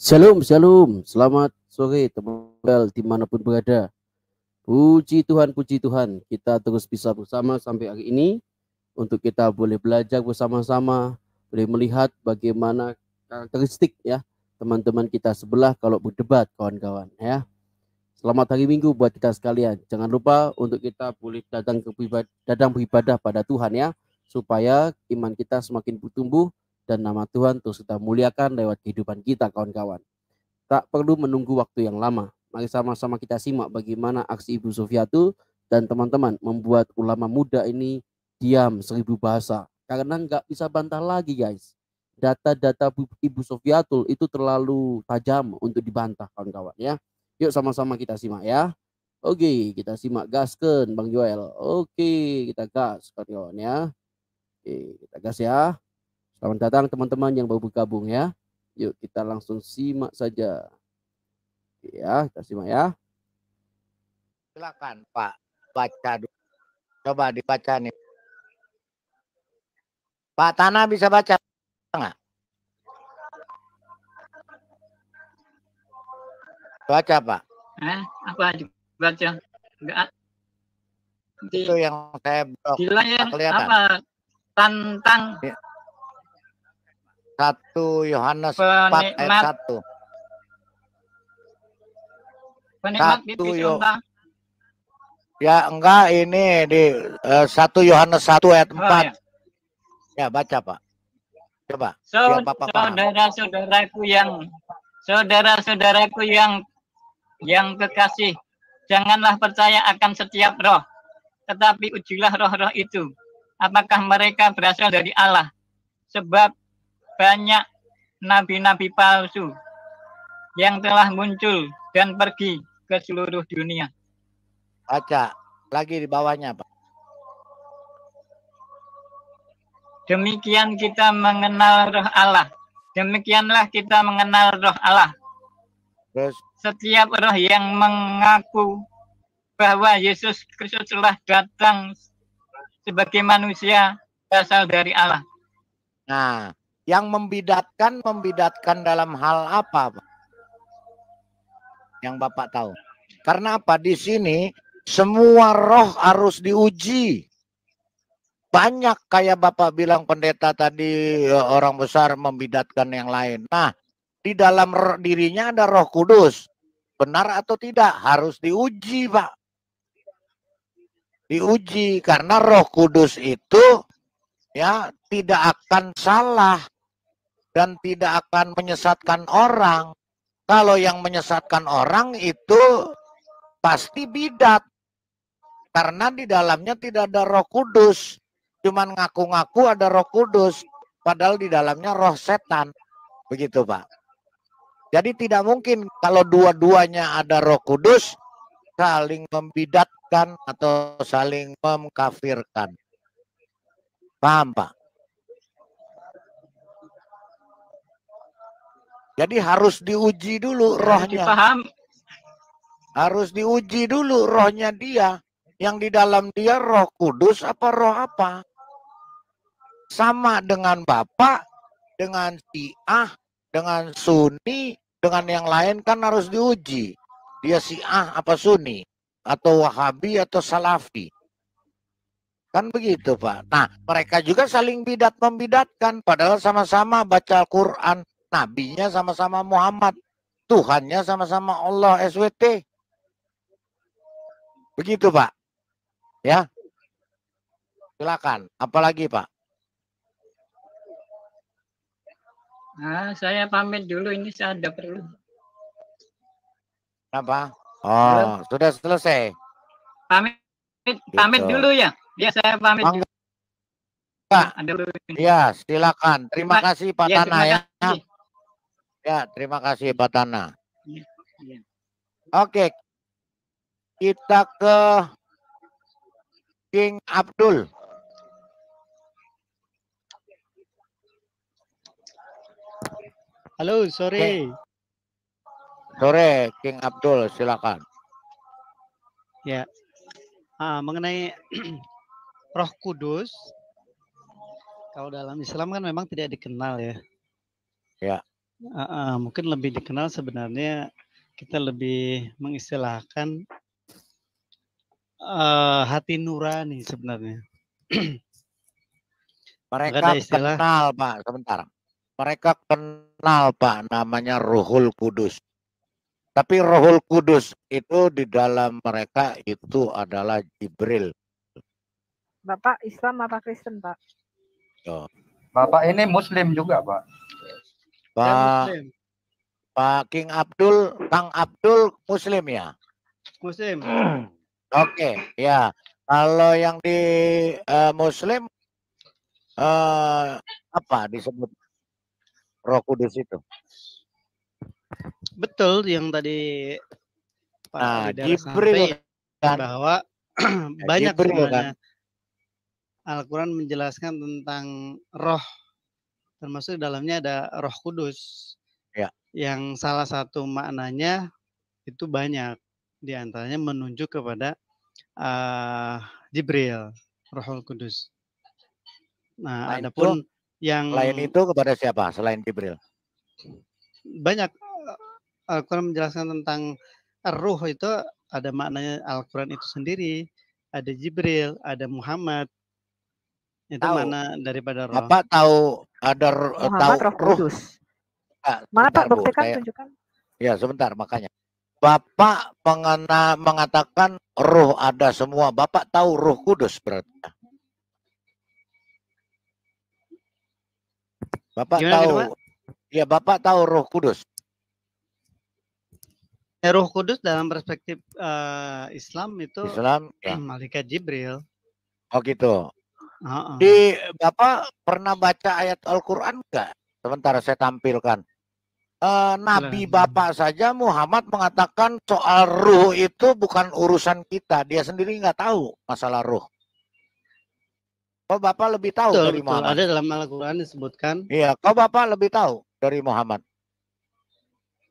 Shalom, shalom. Selamat sore teman-teman dimanapun berada. Puji Tuhan, kita terus bisa bersama sampai hari ini untuk kita boleh belajar bersama-sama, boleh melihat bagaimana karakteristik ya teman-teman kita sebelah kalau berdebat kawan-kawan ya. Selamat hari Minggu buat kita sekalian. Jangan lupa untuk kita boleh datang beribadah pada Tuhan ya, supaya iman kita semakin bertumbuh dan nama Tuhan terus kita muliakan lewat kehidupan kita kawan-kawan. Tak perlu menunggu waktu yang lama. Mari sama-sama kita simak bagaimana aksi Ibu Sofiatul dan teman-teman membuat ulama muda ini diam 1000 bahasa. Karena nggak bisa bantah lagi guys. Data-data Ibu Sofiatul itu terlalu tajam untuk dibantah kawan-kawan ya. Yuk sama-sama kita simak ya. Oke, kita simak gasken Bang Joel. Oke, kita gas kawan-kawan ya. Oke, kita gas ya. Selamat datang teman-teman yang baru bergabung ya. Yuk kita langsung simak saja. Ya, kita simak ya. Silakan Pak, baca dulu. Coba dibaca nih. Pak Tanah bisa baca nggak? Baca Pak. Apa baca? Enggak. Itu yang saya blok. Di layar kelihatan. apa? Tantang 1 Yohanes 4 ayat 1. Penikmat pipis unta. Ya enggak, ini di 1 Yohanes 1 ayat 4. Ya baca Pak. Coba. Saudara-saudaraku yang kekasih, janganlah percaya akan setiap roh, tetapi ujilah roh-roh itu, apakah mereka berasal dari Allah. Sebab banyak nabi-nabi palsu yang telah muncul dan pergi ke seluruh dunia. Baca lagi di bawahnya Pak. Demikian kita mengenal roh Allah. Demikianlah kita mengenal roh Allah. Terus setiap roh yang mengaku bahwa Yesus Kristus telah datang sebagai manusia berasal dari Allah. Nah, yang membidatkan dalam hal apa, Pak? Yang Bapak tahu. Karena apa? Di sini semua roh harus diuji. Banyak kayak Bapak bilang pendeta tadi, orang besar membidatkan yang lain. Nah, di dalam dirinya ada Roh Kudus. Benar atau tidak? Harus diuji, Pak. Diuji karena Roh Kudus itu ya tidak akan salah dan tidak akan menyesatkan orang. Kalau yang menyesatkan orang itu pasti bidat. Karena di dalamnya tidak ada Roh Kudus. Cuman ngaku-ngaku ada Roh Kudus. Padahal di dalamnya roh setan. Begitu Pak. Jadi tidak mungkin kalau dua-duanya ada Roh Kudus saling membidatkan atau saling mengkafirkan. Paham Pak? Jadi harus diuji dulu rohnya. Dipaham. Harus diuji dulu rohnya dia. Yang di dalam dia Roh Kudus apa roh apa? Sama dengan Bapak, dengan Syiah, dengan Sunni, dengan yang lain kan harus diuji. Dia Syiah apa Sunni? Atau Wahabi atau Salafi? Kan begitu Pak. Nah mereka juga saling membidatkan. Padahal sama-sama baca Al-Quran. Nabinya sama-sama Muhammad. Tuhannya sama-sama Allah SWT. Begitu Pak. Ya. Silakan. Apalagi Pak? Nah, saya pamit dulu, ini saya ada perlu. Apa? Oh, sudah selesai. Pamit dulu ya. Ya saya pamit. Pak. Ya, silakan. Terima kasih Pak Tanah ya. Ya, terima kasih Pak Tanah. Oke. Kita ke King Abdul. Halo, sore. Sore, King Abdul, silakan. Ya, mengenai Roh Kudus, kalau dalam Islam kan memang tidak dikenal ya. Ya. Mungkin lebih dikenal sebenarnya kita lebih mengistilahkan hati nurani sebenarnya. Maka Mereka ada istilah kenal, Pak, sebentar. Mereka kenal, Pak, namanya Ruhul Kudus. Tapi Ruhul Kudus itu di dalam mereka itu adalah Jibril. Bapak Islam apa Kristen, Pak? Yo. Bapak ini Muslim juga, Pak. saya Pak, Muslim. Pak King Abdul, Kang Abdul Muslim ya? Muslim. Oke, ya. Kalau yang di Muslim apa disebut Roh Kudus itu? Betul yang tadi Pak Nah, Lidara Jibril sampaikan kan? bahwa banyak Jibril sebenarnya kan? Al-Quran menjelaskan tentang roh, termasuk dalamnya ada Roh Kudus. Ya. Yang salah satu maknanya itu banyak, di antaranya menunjuk kepada Jibril, Rohul Kudus. Nah, adapun yang lain itu kepada siapa selain Jibril? Banyak Al-Quran menjelaskan tentang ruh itu ada maknanya Al-Quran itu sendiri, ada Jibril, ada Muhammad. Itu mana daripada roh. Bapak tahu ada Muhammad tahu Roh Kudus. Mana Pak, buktikan, tunjukkan. Ya, sebentar makanya. Bapak mengatakan roh ada semua. Bapak tahu Roh Kudus berarti. Bapak Gimana, tahu. gimana? Ya, Bapak tahu Roh Kudus. Roh Kudus dalam perspektif Islam itu ya. Malaikat Jibril. Oh gitu. Di Bapak pernah baca ayat Al-Quran enggak? Sebentar saya tampilkan. Nabi Bapak saja Muhammad mengatakan soal ruh itu bukan urusan kita. Dia sendiri nggak tahu masalah ruh. Kau Bapak lebih tahu dari Muhammad? Ada dalam Al-Quran disebutkan. Iya, kau Bapak lebih tahu dari Muhammad.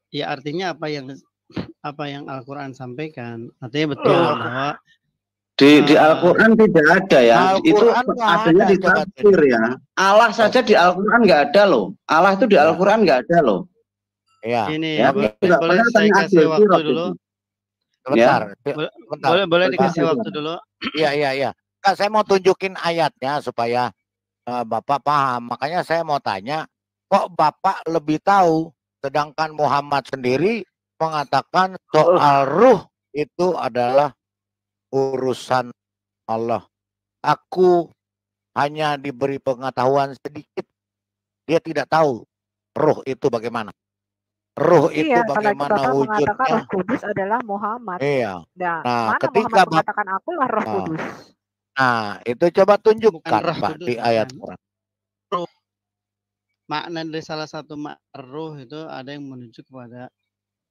Ya artinya apa yang Al-Quran sampaikan. Artinya betul bahwa di Al-Quran tidak ada ya. Itu adanya di tafsir ya. Allah saja di Al-Quran nggak ada loh. Allah itu di Al-Quran nggak ada loh. Iya. Ini ya, boleh saya kasih waktu dulu. Sebentar. Boleh dikasih waktu dulu. Iya. Kak, saya mau tunjukin ayatnya supaya Bapak paham. Makanya saya mau tanya, kok Bapak lebih tahu, sedangkan Muhammad sendiri mengatakan soal ruh itu adalah urusan Allah. Aku hanya diberi pengetahuan sedikit. Dia tidak tahu ruh itu bagaimana. Ruh itu bagaimana wujudnya. Mengatakan Roh Kudus adalah Muhammad. Iya. Nah, ketika Muhammad mengatakan akulah Roh Kudus. Nah, itu coba tunjukkan Pak di ayat Quran. Makna dari salah satu roh itu ada yang menunjuk kepada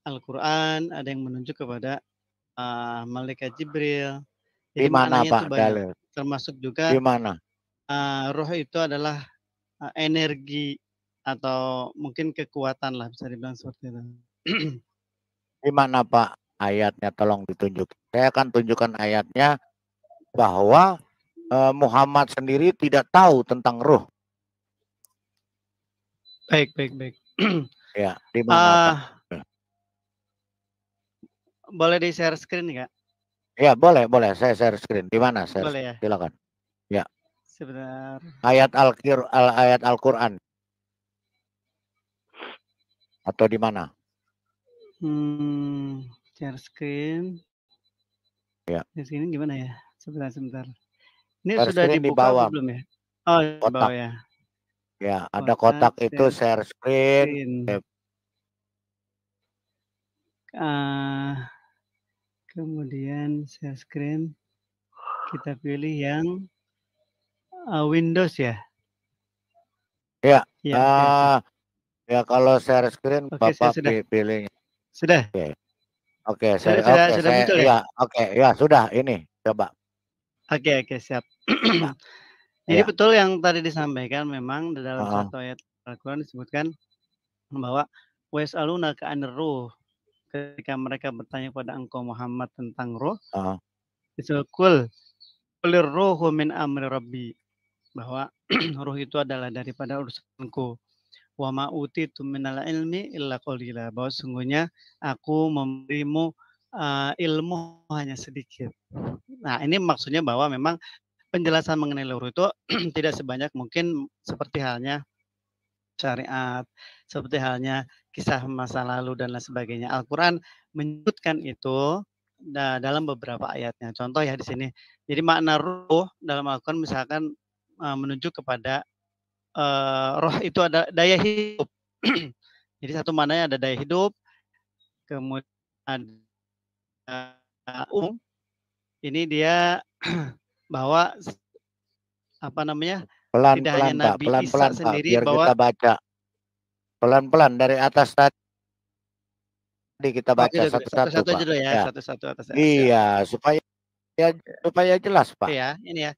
Al-Quran, ada yang menunjuk kepada Malaikat Jibril. Jadi di mana Pak dalil? Termasuk juga di mana? Roh itu adalah energi atau mungkin kekuatan lah, bisa dibilang seperti itu. Di mana Pak ayatnya, tolong ditunjuk. Saya akan tunjukkan ayatnya bahwa Muhammad sendiri tidak tahu tentang ruh. Baik. Ya, di mana Pak? Boleh di share screen nggak? Ya, boleh. Saya share screen. Di mana share? Boleh ya. Silakan. Ya. Sebentar. Ayat Al-Quran. Atau di mana? Share screen. Ya. Di sini gimana ya? Sebentar. Ini share sudah dibuka di bawah. belum ya? Oh, di bawah ya. Ya, ada kotak itu share screen. Kemudian share screen. Kita pilih yang Windows ya. Ya. Ya kalau share screen Bapak pilih. Sudah. Oke, sudah muncul ya. Ya sudah ini coba. Oke, siap. Jadi betul yang tadi disampaikan, memang di dalam satu ayat Al-Quran disebutkan bahwa was'alunaka 'anir ruh, ketika mereka bertanya kepada engkau Muhammad tentang ruh, disebut qulir ruhu min amri rabbi, bahwa ruh itu adalah daripada urusanku. wa ma utitum minal ilmi illa qalila, bahwa sungguhnya aku memberimu ilmu hanya sedikit. Nah, ini maksudnya bahwa memang penjelasan mengenai luhur itu tidak sebanyak mungkin seperti halnya syariat, seperti halnya kisah masa lalu dan lain sebagainya. Al-Quran menyebutkan itu dalam beberapa ayatnya. Contoh ya di sini. Jadi makna ruh dalam Al-Quran misalkan menunjuk kepada roh itu ada daya hidup. Jadi satu maknanya ada daya hidup, kemudian ada ini dia bahwa apa namanya, tidak hanya Pelan-pelan Pak, Nabi Isa pelan-pelan Pak, sendiri biar bahwa kita baca. Pelan-pelan dari atas tadi kita baca gitu, satu-satu satu-satu Pak. aja dulu ya, Ya. satu-satu atas. Iya, supaya jelas Pak. Ya, ini ya.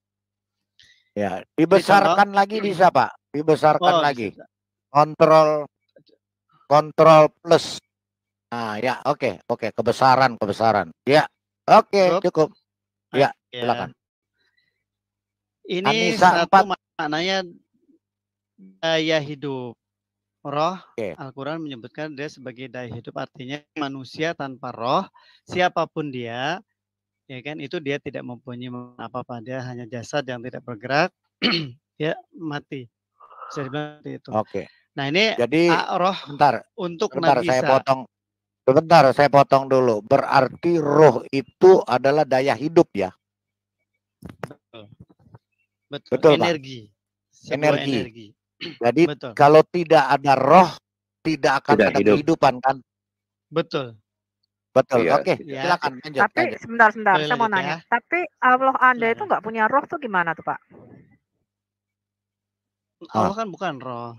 Ya, dibesarkan lagi bisa Pak, dibesarkan lagi. Bisa. Kontrol plus. Nah, ya, oke, kebesaran. Ya, oke, cukup. Ya, silakan. Ini Anissa satu maknanya daya hidup. Roh, Al-Quran menyebutkan dia sebagai daya hidup, artinya manusia tanpa roh, siapapun dia, ya kan, itu dia tidak mempunyai apa-apa, dia hanya jasad yang tidak bergerak, ya mati. Bisa dibilang seperti itu. Oke. Nah ini jadi roh untuk Nabi Isa. Sebentar, saya potong dulu. Berarti roh itu adalah daya hidup ya? Betul. Energi. Energi. Jadi kalau tidak ada roh, tidak akan ada kehidupan kan? Betul. Iya. Oke, silakan lanjut. Tapi sebentar, saya mau nanya. Tapi Allah Anda itu nggak punya roh tuh gimana tuh Pak? Allah kan bukan roh.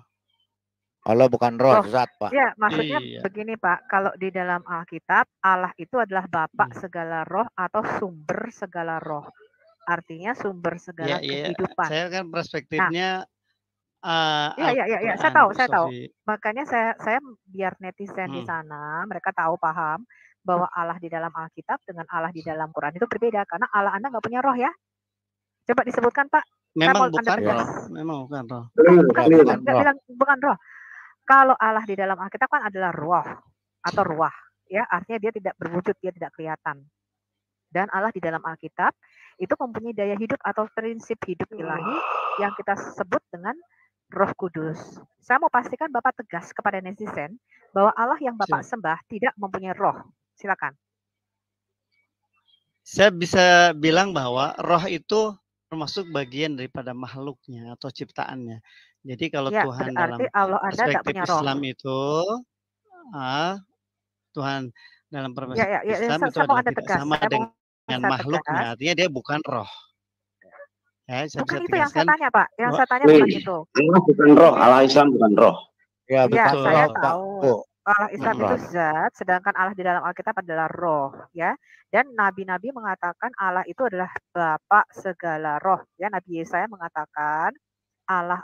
Allah bukan roh, zat Pak. Ya, maksudnya begini Pak, kalau di dalam Alkitab, Allah itu adalah Bapa segala roh atau sumber segala roh. Artinya sumber segala kehidupan. Saya kan perspektifnya ya, saya tahu. Makanya saya biar netizen di sana mereka tahu paham bahwa Allah di dalam Alkitab dengan Allah di dalam Quran itu berbeda, karena Allah Anda nggak punya roh ya. Coba disebutkan Pak. Memang bukan roh. Memang bukan roh. Bukan roh. Kalau Allah di dalam Alkitab kan adalah roh atau ruah, ya, artinya dia tidak berwujud, dia tidak kelihatan. Dan Allah di dalam Alkitab itu mempunyai daya hidup atau prinsip hidup ilahi yang kita sebut dengan Roh Kudus. Saya mau pastikan Bapak tegas kepada netizen bahwa Allah yang Bapak sembah tidak mempunyai roh. Silakan. Saya bisa bilang bahwa roh itu termasuk bagian daripada makhluknya atau ciptaannya. Jadi kalau Tuhan dalam perspektif Islam itu, Tuhan dalam perspektif Islam itu adalah tidak sama dengan makhluknya. Artinya dia bukan roh. Ya, bukan itu yang saya tanya Pak. Yang saya tanya bukan itu. Allah bukan roh, Allah Islam bukan roh. Ya, betul. Saya tahu. Allah Islam itu zat, sedangkan Allah di dalam Alkitab adalah roh, ya. Dan nabi-nabi mengatakan Allah itu adalah Bapa segala roh, ya. Nabi Yesaya mengatakan Allah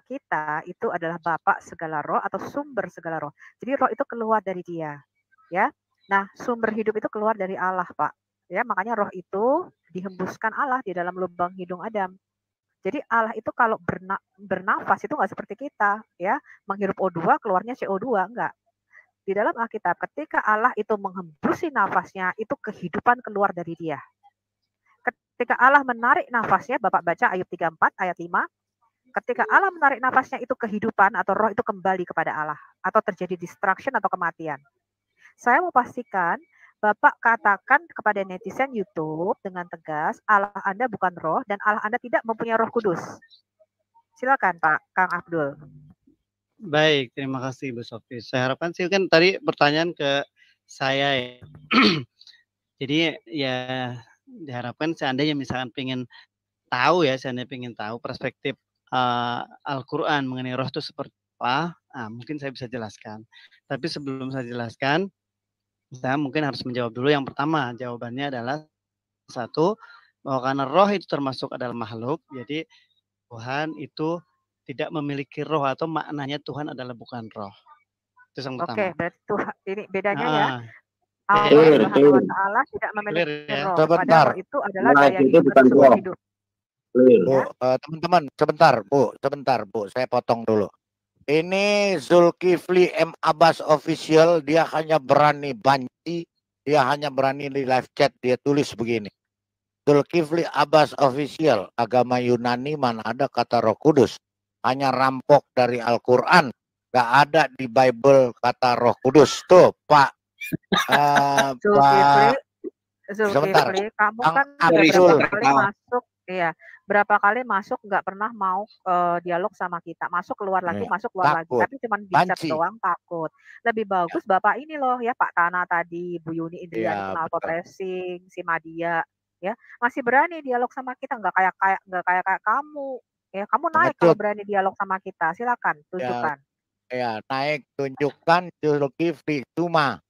kita itu adalah Bapa segala roh atau sumber segala roh. Jadi roh itu keluar dari Dia, ya. Nah, sumber hidup itu keluar dari Allah, Pak. Ya, makanya roh itu dihembuskan Allah di dalam lubang hidung Adam. Jadi Allah itu kalau bernafas itu nggak seperti kita, ya, menghirup O2 keluarnya CO2, enggak. Di dalam Alkitab ketika Allah itu menghembusi nafasnya, itu kehidupan keluar dari Dia. Ketika Allah menarik nafasnya, Bapak baca Ayub 34 ayat 5, ketika Allah menarik nafasnya itu kehidupan atau roh itu kembali kepada Allah atau terjadi distraction atau kematian. Saya mau pastikan Bapak katakan kepada netizen YouTube dengan tegas, Allah Anda bukan roh dan Allah Anda tidak mempunyai Roh Kudus. Silakan Pak Kang Abdul. Baik, terima kasih Bu Sofi. Saya harapkan sih kan tadi pertanyaan ke saya ya. Jadi ya diharapkan seandainya misalkan pengen tahu perspektif Al-Quran mengenai roh itu seperti apa, mungkin saya bisa jelaskan. Tapi sebelum saya jelaskan, saya mungkin harus menjawab dulu. Yang pertama, jawabannya adalah satu, bahwa karena roh itu termasuk adalah makhluk, jadi Tuhan itu tidak memiliki roh atau maknanya Tuhan adalah bukan roh. Itu yang pertama. Oke, berarti Tuhan ini bedanya ya. Allah Subhanahu wa Ta'ala tidak memiliki roh. Sebentar. Roh itu adalah daya hidup. Bu, teman-teman, sebentar Bu, saya potong dulu. Ini Zulkifli M. Abbas Official, dia hanya berani banci, dia hanya berani di live chat, dia tulis begini. Zulkifli Abbas Official, agama Yunani mana ada kata Roh Kudus, hanya rampok dari Al-Quran, gak ada di Bible kata Roh Kudus. Tuh Pak, sebentar, Zulkifli, kamu Bang kan Abdul berapa kali masuk, iya, berapa kali masuk nggak pernah mau dialog sama kita, masuk keluar lagi, masuk keluar lagi, takut, tapi cuma bicara banci. doang, takut. Lebih bagus Bapak ini loh ya, Pak Tana tadi, Bu Yuni Indriani, Iya, Knalpot betul. Racing, si Madia, ya masih berani dialog sama kita, nggak kayak kamu, ya kamu naik kalau Pengecut. berani dialog sama kita, silakan tunjukkan. Ya, naik, tunjukkan Zulkifli, cuma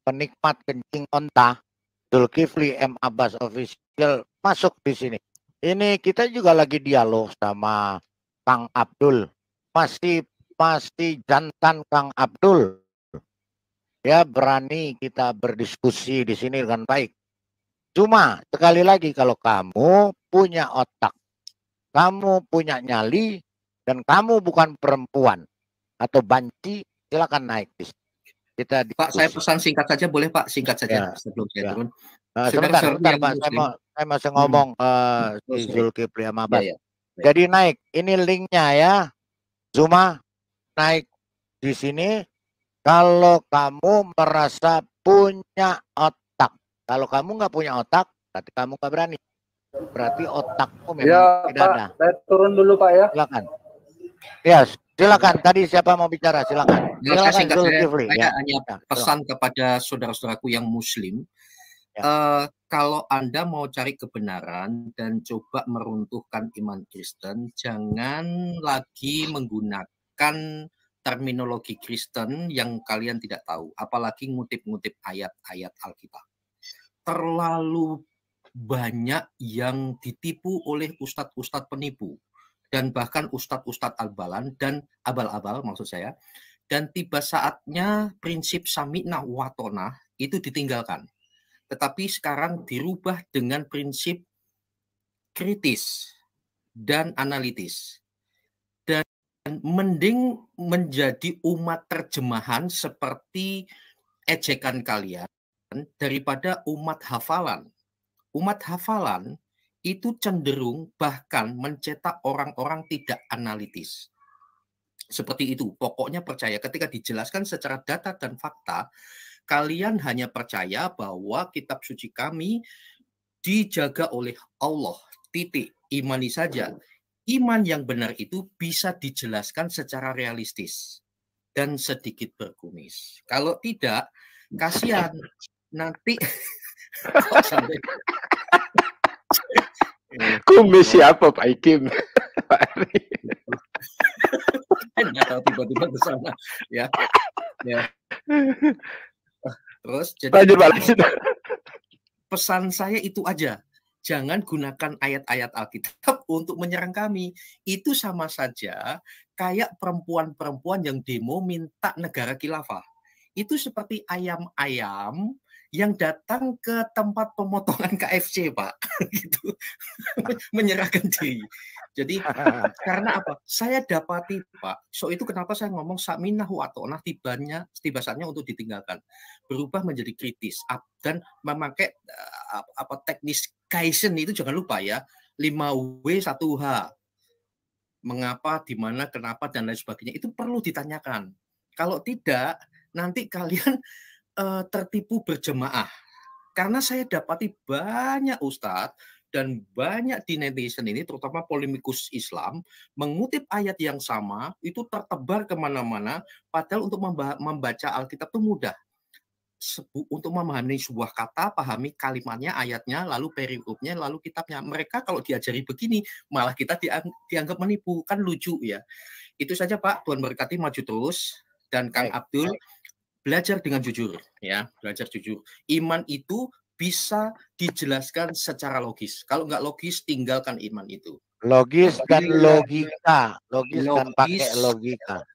penikmat kencing onta, Zulkifli M. Abbas Official masuk di sini. Ini kita juga lagi dialog sama Kang Abdul. Masih jantan Kang Abdul. Ya, berani kita berdiskusi di sini dengan baik. Cuma sekali lagi, kalau kamu punya otak, kamu punya nyali, dan kamu bukan perempuan atau banci, silakan naik di sini. Kita diskusi. Pak, saya pesan singkat saja, boleh Pak? Singkat saja sebelum saya turun. Sebentar Pak, saya masih ngomong si Zulkifli Abbas. Jadi naik, ini linknya ya, Zuma, naik di sini. Kalau kamu merasa punya otak, kalau kamu nggak punya otak, berarti kamu nggak berani. Berarti otakmu memang tidak ada. Saya turun dulu Pak ya. Silakan. Ya, silakan. Tadi siapa mau bicara? Silakan. Saya singkat Zulkifli. saya hanya pesan kepada saudara-saudaraku yang Muslim. Kalau Anda mau cari kebenaran dan coba meruntuhkan iman Kristen, jangan lagi menggunakan terminologi Kristen yang kalian tidak tahu, apalagi ngutip-ngutip ayat-ayat Alkitab. Terlalu banyak yang ditipu oleh ustadz-ustadz penipu dan bahkan ustadz-ustadz abal-abal maksud saya. Dan tiba saatnya prinsip sami'na wa ta'na itu ditinggalkan. Tetapi sekarang dirubah dengan prinsip kritis dan analitis. Dan mending menjadi umat terjemahan seperti ejekan kalian daripada umat hafalan. Umat hafalan itu cenderung bahkan mencetak orang-orang tidak analitis. Seperti itu, pokoknya percaya ketika dijelaskan secara data dan fakta, kalian hanya percaya bahwa kitab suci kami dijaga oleh Allah, titik, imani saja. Iman yang benar itu bisa dijelaskan secara realistis dan sedikit berkumis. Kalau tidak, kasihan nanti kok sampai kumis siapa Pak Ikim? Nggak tahu tiba-tiba ke sana ya. Terus jadi pesan saya itu aja, jangan gunakan ayat-ayat Alkitab untuk menyerang kami. Itu sama saja kayak perempuan-perempuan yang demo minta negara khilafah. Itu seperti ayam-ayam yang datang ke tempat pemotongan KFC, Pak, gitu, menyerahkan diri. Jadi karena apa? Saya dapati, Pak, so itu kenapa saya ngomong sami'na wa ta'na, tiba saatnya untuk ditinggalkan, berubah menjadi kritis dan memakai teknis Kaizen itu jangan lupa ya, 5W 1H, mengapa, di mana, kenapa dan lain sebagainya itu perlu ditanyakan. Kalau tidak, nanti kalian tertipu berjemaah. Karena saya dapati banyak ustadz dan banyak di netizen ini, terutama polemikus Islam, mengutip ayat yang sama, itu tertebar kemana-mana, padahal untuk membaca Alkitab itu mudah. Untuk memahami sebuah kata, pahami kalimatnya, ayatnya, lalu perikopnya, lalu kitabnya. Mereka kalau diajari begini, malah kita dianggap menipu. Kan lucu ya. Itu saja Pak, Tuhan berkati, maju terus. Dan Kang Abdul, belajar dengan jujur, ya, belajar jujur. Iman itu bisa dijelaskan secara logis. Kalau nggak logis, tinggalkan iman itu. Logis dan logika, dan pakai logika.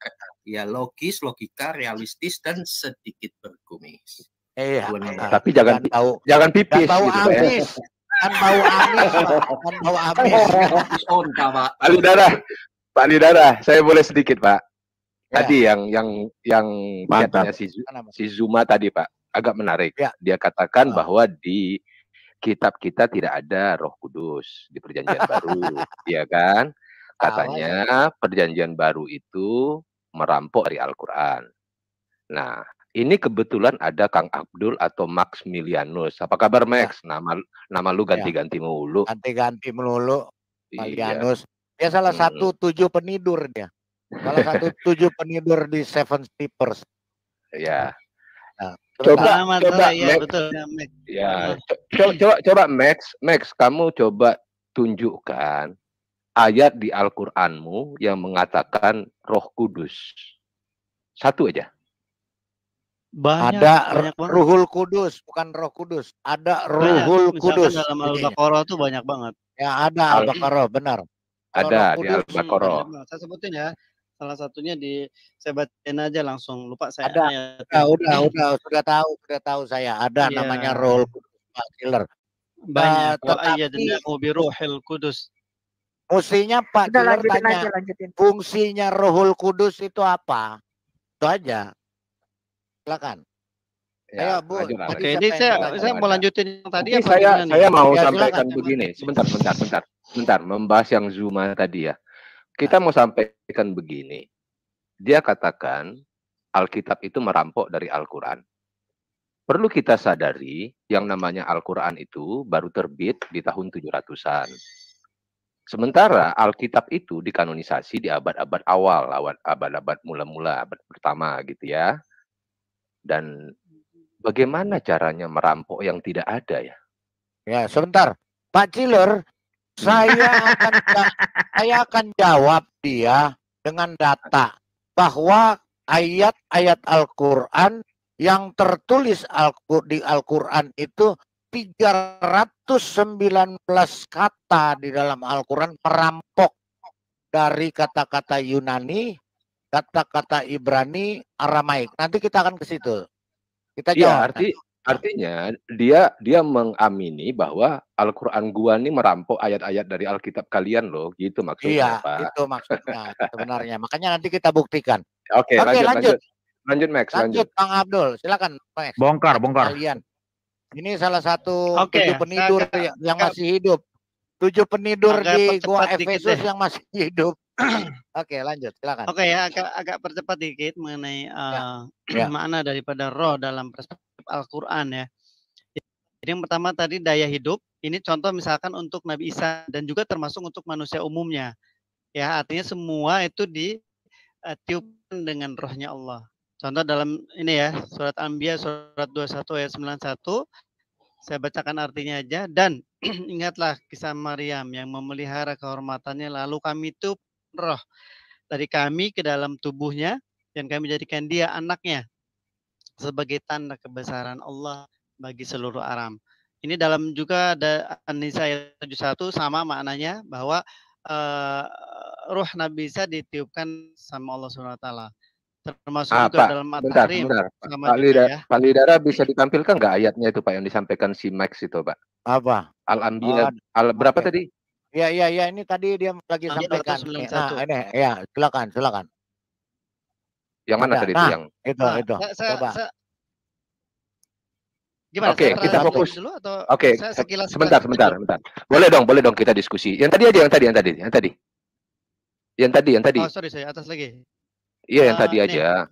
Ya, logis, logika, realistis dan sedikit berkumis. Iya. Tapi jangan pipis. Dan bau gitu, amis. Kan bau amis, kan bau amis. Pak Lidara, saya boleh sedikit Pak. tadi yang chatnya Mantap. si Zuma tadi Pak agak menarik. Ya. Dia katakan bahwa di kitab kita tidak ada Roh Kudus di Perjanjian Baru, ya kan? Katanya Perjanjian Baru itu merampok dari Al-Quran. Nah, ini kebetulan ada Kang Abdul atau Maximilianus. Apa kabar Max? Nama lu ganti-ganti mulu. Ganti-ganti melulu. Iya. Maximilianus. Dia salah satu 7 penidur dia. Salah satu 7 penidur di Seven Sleepers. Ya. Nah, coba ya, Max. betul. Ya, coba Max, kamu coba tunjukkan ayat di Al-Qur'anmu yang mengatakan Roh Kudus. Satu aja. Ada Ruhul Kudus, bukan Roh Kudus. Ada Ruhul Kudus. Dalam Al-Baqarah tuh banyak banget. Ya, ada Al-Baqarah, benar. Ada di Al-Baqarah. Saya sebutin ya. Salah satunya saya bacain aja langsung, lupa saya. Udah tahu saya. Ada namanya Ruhul Kudus, Pak Killer. Banyak. Ayyadnahu bi Ruhil Kudus. Mestinya Pak Killer tanya, fungsinya Ruhul Kudus itu apa? Itu aja. Silakan. Ya, Bu. Oke, ini saya mau lanjutin yang tadi. Saya mau sampaikan begini. Sebentar. Membahas yang Zuma tadi ya. Kita mau sampaikan begini. Dia katakan Alkitab itu merampok dari Al-Quran. Perlu kita sadari yang namanya Al-Quran itu baru terbit di tahun 700-an. Sementara Alkitab itu dikanonisasi di abad-abad awal, abad-abad mula-mula, abad pertama gitu ya. Dan bagaimana caranya merampok yang tidak ada ya? Ya, sebentar. Pak Ciler, saya akan jawab dia dengan data bahwa ayat-ayat Al-Quran yang tertulis di Al-Quran itu 319 kata di dalam Al-Quran merampok dari kata-kata Yunani, kata-kata Ibrani, Aramaik. Nanti kita akan ke situ. Kita jawab. Ya, artinya dia mengamini bahwa Al-Quran gua ini merampok ayat-ayat dari Alkitab kalian loh, gitu maksudnya, iya, Pak. Itu maksudnya sebenarnya. Makanya nanti kita buktikan. Oke, lanjut. Lanjut Max, lanjut. Bang Abdul, silakan Max. Bongkar. Kalian. Ini salah satu 7 penidur yang masih hidup. 7 penidur di Gua Efesus yang masih hidup. Oke, lanjut, silakan. Oke ya, agak percepat dikit mengenai makna daripada roh dalam perspektif Al-Quran ya. Jadi yang pertama tadi daya hidup, ini contoh misalkan untuk Nabi Isa dan juga termasuk untuk manusia umumnya. Ya, artinya semua itu ditiupkan dengan rohnya Allah. Contoh dalam ini ya, surat Anbiya surat 21 ayat 91. Saya bacakan artinya aja. Dan ingatlah kisah Maryam yang memelihara kehormatannya, lalu kami tiup roh dari kami ke dalam tubuhnya dan kami jadikan dia anaknya sebagai tanda kebesaran Allah bagi seluruh alam. Ini dalam juga ada An-Nisa ayat 71 sama maknanya bahwa ruh Nabi Isa ditiupkan sama Allah SWT. Termasuk juga Pak, dalam bentar. Pak Lidara bisa ditampilkan nggak ayatnya itu Pak yang disampaikan si Max itu Pak? Apa? Al-Anbiya berapa tadi? Iya, ini tadi dia lagi sampaikan. Nah, ini ya, silakan. Yang mana tadi itu yang? Itu. Coba. Gimana? Oke, kita fokus. Oke, sebentar. Boleh dong kita diskusi. Yang tadi. Oh, sorry, saya atas lagi. Iya, yang tadi aja.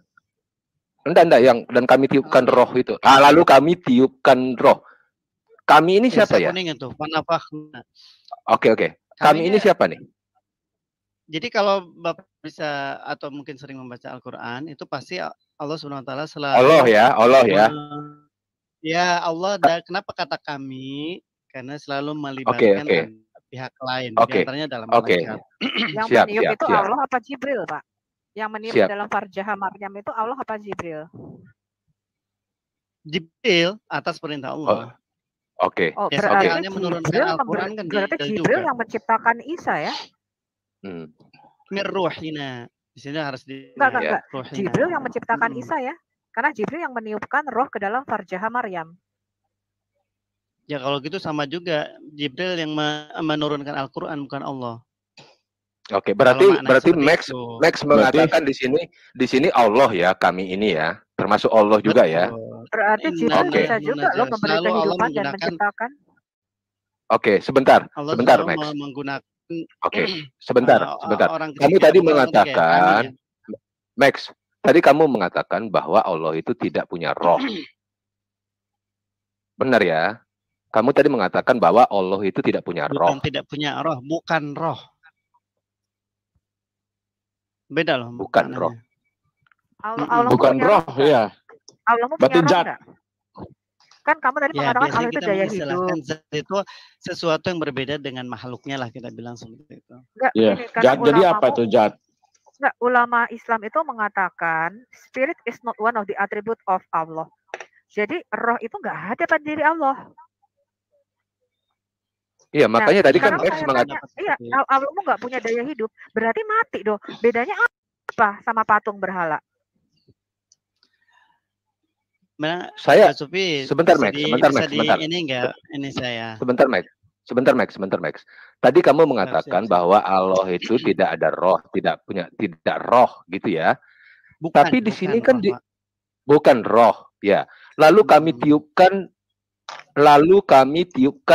Enggak, yang dan kami tiupkan roh itu. Lalu kami tiupkan roh. Kami ini siapa ya? Oke. Kami ini siapa nih? Jadi kalau Bapak bisa atau mungkin sering membaca Al-Quran, itu pasti Allah SWT selalu Allah ya. Ya Allah, kenapa kata kami? Karena selalu melibatkan pihak lain. Di antaranya dalam Yang meniup itu Allah apa Jibril, Pak? Yang meniup dalam Farjah Maryam itu Allah apa Jibril? Jibril atas perintah Allah. Oke. Berarti Jibril yang menciptakan Isa ya? Mirruhina. Di sini harus enggak. Jibril yang menciptakan Isa ya? Karena Jibril yang meniupkan roh ke dalam Farjah Maryam. Ya kalau gitu sama juga. Jibril yang menurunkan Al-Quran bukan Allah. Oke, berarti Max mengatakan di sini Allah ya, kami ini ya, termasuk Allah juga ya. Berarti jibril bisa juga loh memberi kehidupan dan menciptakan. Oke, sebentar Max. Oke, sebentar. Kamu tadi mengatakan, Max, tadi kamu mengatakan bahwa Allah itu tidak punya roh. Benar ya? Kamu tadi mengatakan bahwa Allah itu tidak punya roh. Bukan tidak punya roh, bukan roh. Beda loh. Bukan roh. Allah bukan roh, ya. Allah punya roh enggak? Kan kamu tadi mengatakan Allah itu daya hidup. Zat itu sesuatu yang berbeda dengan makhluknya lah, kita bilang seperti itu. Enggak, jadi apa tuh zat? Enggak, ulama Islam itu mengatakan spirit is not one of the attribute of Allah. Jadi roh itu enggak ada pada diri Allah. Iya, makanya tadi kan Max mengatakan. Iya, Allahmu nggak punya daya hidup, berarti mati dong. Bedanya apa sama patung berhala? Saya Sufi, sebentar Max. Sebentar Max. Tadi kamu mengatakan bahwa Allah itu tidak ada roh, tidak roh gitu ya. Tapi di sini kan bukan roh, ya. Lalu kami tiupkan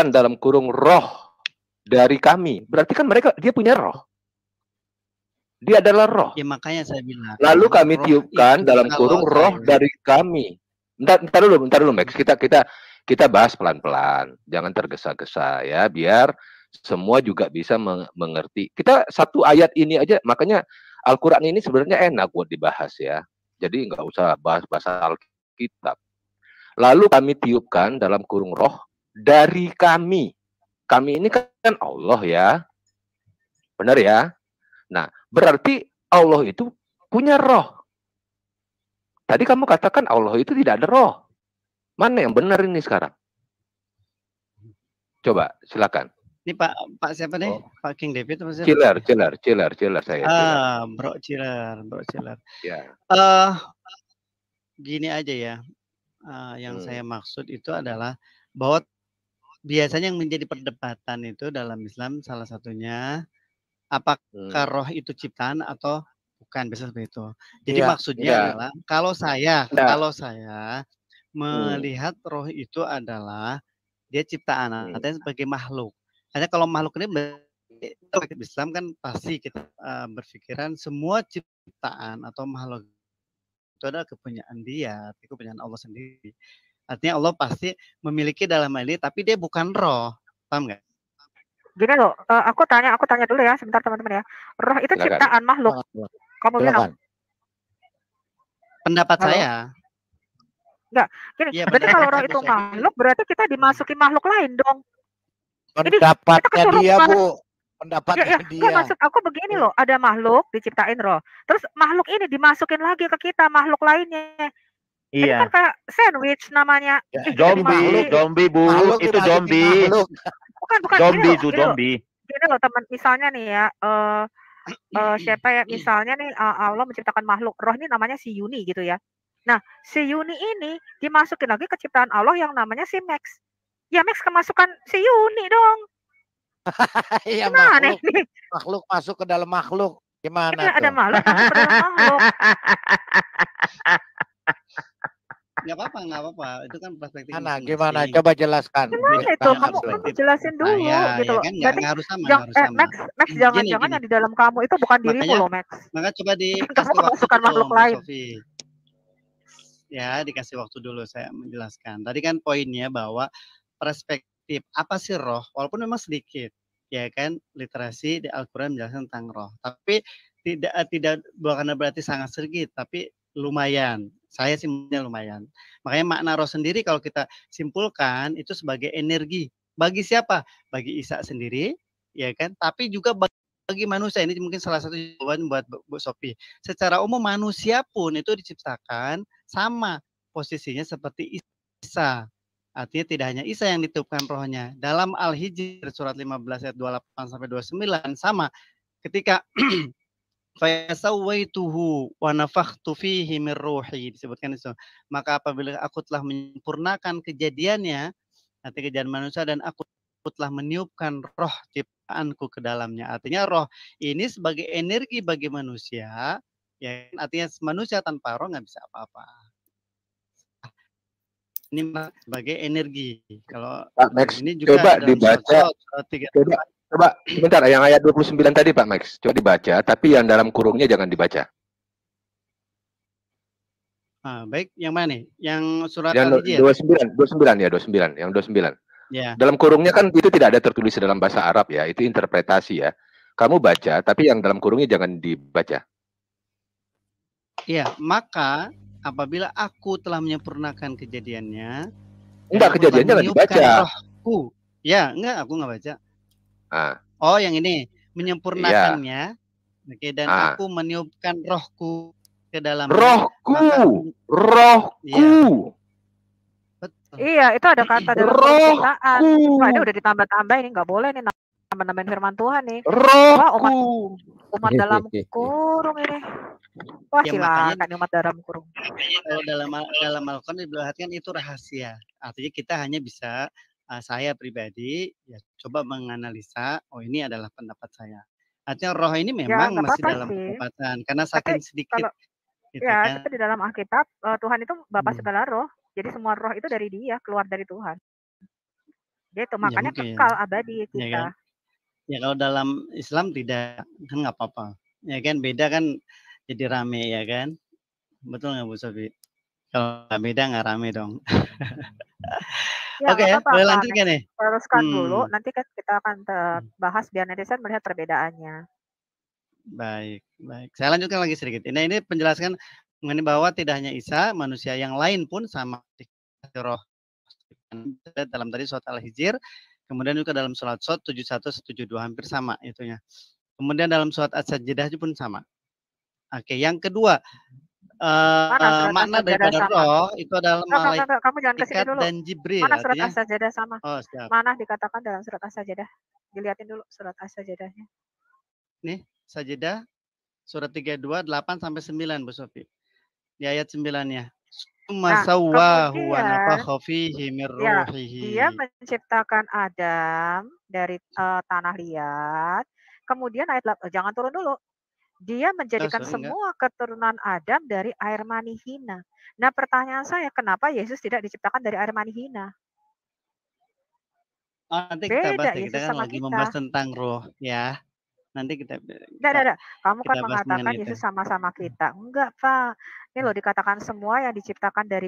dalam kurung roh dari kami. Berarti kan dia punya roh. Dia adalah roh. Ya makanya saya bilang. Lalu kami tiupkan dalam kurung roh dari kami. Bentar dulu Max. Kita bahas pelan-pelan. Jangan tergesa-gesa ya, biar semua juga bisa mengerti. Kita satu ayat ini aja, makanya Al-Qur'an ini sebenarnya enak buat dibahas ya. Jadi nggak usah bahas bahasa Alkitab. Lalu kami tiupkan dalam kurung roh dari kami. Kami ini kan Allah ya. Benar ya? Nah, berarti Allah itu punya roh. Tadi kamu katakan Allah itu tidak ada roh. Mana yang benar ini sekarang? Coba, silakan. Ini Pak siapa nih? Pak King David atau siapa? Chiller saya. Bro Chiller. Ya. Gini aja ya. Yang saya maksud itu adalah bahwa biasanya yang menjadi perdebatan itu dalam Islam salah satunya apakah roh itu ciptaan atau bukan, bisa seperti itu. Jadi maksudnya adalah kalau saya melihat roh itu adalah dia ciptaan, artinya sebagai makhluk. Hanya kalau makhluk ini Islam kan pasti kita berpikiran semua ciptaan atau makhluk itu adalah kepunyaan dia, kepunyaan Allah sendiri. Artinya Allah pasti memiliki dalam hal ini, tapi dia bukan roh, paham nggak? Gini loh, aku tanya dulu ya, sebentar teman-teman ya. Roh itu ciptaan makhluk. Kamu bilang? Pendapat saya. Enggak, gini. Ya, berarti kalau roh itu makhluk, berarti kita dimasuki makhluk lain dong. Pendapatnya dia, Bu. Pendapatnya dia. Maksud aku begini loh, ada makhluk diciptain roh. Terus makhluk ini dimasukin lagi ke kita, makhluk lainnya. Ini kan kayak sandwich namanya. Zombie, Bu. Itu zombie. Bukan. Zombie. Gini loh teman, misalnya nih ya, siapa ya, misalnya nih Allah menciptakan makhluk roh ini namanya si Yuni gitu ya. Nah, si Yuni ini dimasukin lagi ke ciptaan Allah yang namanya si Max. Ya Max kemasukan si Yuni dong. Iya, makhluk masuk ke dalam makhluk. Gimana tuh? Ada makhluk masuk ke dalam makhluk. Nggak apa-apa. Itu kan perspektif. Gimana? Coba jelaskan. Gimana itu? Kamu jelasin dulu gitu loh. Kan nggak harus sama. Max, jangan-jangan yang di dalam kamu itu bukan dirimu loh, Max. Maka coba kamu masukkan makhluk lain. Ya, dikasih waktu dulu saya menjelaskan. Tadi kan poinnya bahwa perspektif apa sih roh, walaupun memang sedikit, ya kan, literasi di Al-Quran menjelaskan tentang roh. Tapi tidak bukan berarti sangat sedikit, tapi lumayan. Saya sih lumayan. Makanya makna roh sendiri kalau kita simpulkan itu sebagai energi. Bagi siapa? Bagi Isa sendiri, ya kan? Tapi juga bagi manusia. Ini mungkin salah satu jawaban buat Bu Sophie. Secara umum manusia pun itu diciptakan sama posisinya seperti Isa. Artinya tidak hanya Isa yang ditiupkan rohnya. Dalam Al-Hijr surat 15 ayat 28 sampai 29 sama. Ketika fayasawaituhu wa nafakhtu fihi min ruhi, disebutkan itu. Maka apabila aku telah menyempurnakan kejadiannya, arti kejadian manusia, dan aku telah meniupkan roh penciptaanku ke dalamnya. Artinya roh ini sebagai energi bagi manusia, ya artinya manusia tanpa roh nggak bisa apa-apa. Ini sebagai energi. Kalau Pak Max, ini juga coba dalam dibaca. Coba sebentar, yang ayat 29 tadi Pak Max, coba dibaca, tapi yang dalam kurungnya jangan dibaca. Baik, yang mana nih? Yang surat Yang Al-Hijr? 29 ya, 29, yang 29. Ya. Dalam kurungnya kan itu tidak ada tertulis dalam bahasa Arab ya, itu interpretasi ya. Kamu baca, tapi yang dalam kurungnya jangan dibaca. Iya, maka apabila aku telah menyempurnakan kejadiannya, enggak, kejadiannya jangan dibaca. Rohku. Ya, enggak, aku enggak baca. Oh, yang ini menyempurnakannya. Oke, dan aku meniupkan rohku ke dalam rohku. Iya, itu ada kata dalam penciptaan. Wah, ini udah ditambah-tambah, ini nggak boleh nih nambah-nambahin firman Tuhan nih. Wah, umat dalam kurung ini. Wah, ya, silakan umat dalam kurung. Kalau dalam Al-Quran diperhatikan itu rahasia. Artinya kita hanya bisa saya pribadi ya coba menganalisa. Oh, ini adalah pendapat saya. Artinya roh ini memang masih dalam perdebatan karena saking sedikit. Gitu ya, tapi di dalam Alkitab Tuhan itu Bapa segala roh. Jadi semua roh itu dari Dia, keluar dari Tuhan. Gitu, makanya kekal abadi kita. Ya, kan? Ya kalau dalam Islam tidak, kan nggak apa-apa. Ya kan beda kan jadi rame ya kan. Betul nggak Bu Sofi? Kalau nggak beda nggak rame dong. Ya, Oke, boleh lanjutkan nih. Teruskan dulu, nanti kita akan bahas biar netizen melihat perbedaannya. Baik. Saya lanjutkan lagi sedikit. Ini penjelaskan mengenai bahwa tidak hanya Isa, manusia yang lain pun sama roh. Dalam tadi surat Al-Hijr, kemudian juga dalam surat Sot 71 72 hampir sama itunya. Kemudian dalam surat As-Sajdah pun sama. Oke, yang kedua makna daripada roh itu adalah malaikat kamu jangan ke sini dulu. Dan Jibril. Mana surat As-Sajdah sama? Oh, siap. Mana dikatakan dalam surat As-Sajdah? Dilihatin dulu surat As-Sajdahnya. Nih, Sajdah surat 32 8 sampai 9 Bu Sofi. Di ayat 9-nya. Dia menciptakan Adam dari tanah liat. Kemudian ayat 8, jangan turun dulu. Dia menjadikan semua keturunan Adam dari air mani hina. Nah, pertanyaan saya, kenapa Yesus tidak diciptakan dari air mani hina? Nanti kita bahas, kita kan lagi membahas tentang roh, ya. Nanti kita Enggak. Kamu kan mengatakan Yesus sama-sama kita. Enggak, Pak. Ini loh dikatakan semua yang diciptakan dari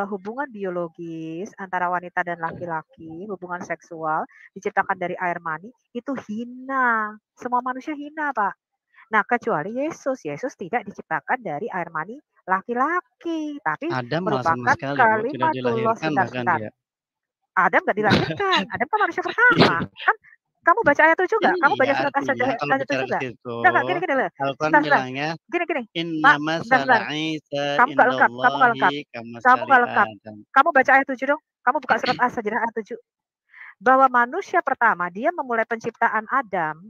hubungan biologis antara wanita dan laki-laki, hubungan seksual, diciptakan dari air mani, itu hina. Semua manusia hina, Pak. Nah, kecuali Yesus. Yesus tidak diciptakan dari air mani laki-laki, tapi Adam merupakan kalimatullah. Sebentar. Adam nggak dilahirkan. Adam kan manusia pertama. Kan kamu baca ayat 7 enggak? Kamu baca surat As-Sajdah ayat 7 enggak? Enggak, gini loh. Al-Quran bilangnya gini. Kamu enggak lengkap. Kamu baca ayat 7 dong. Kamu buka surat As-Sajdah ayat 7. Bahwa manusia pertama dia memulai penciptaan Adam.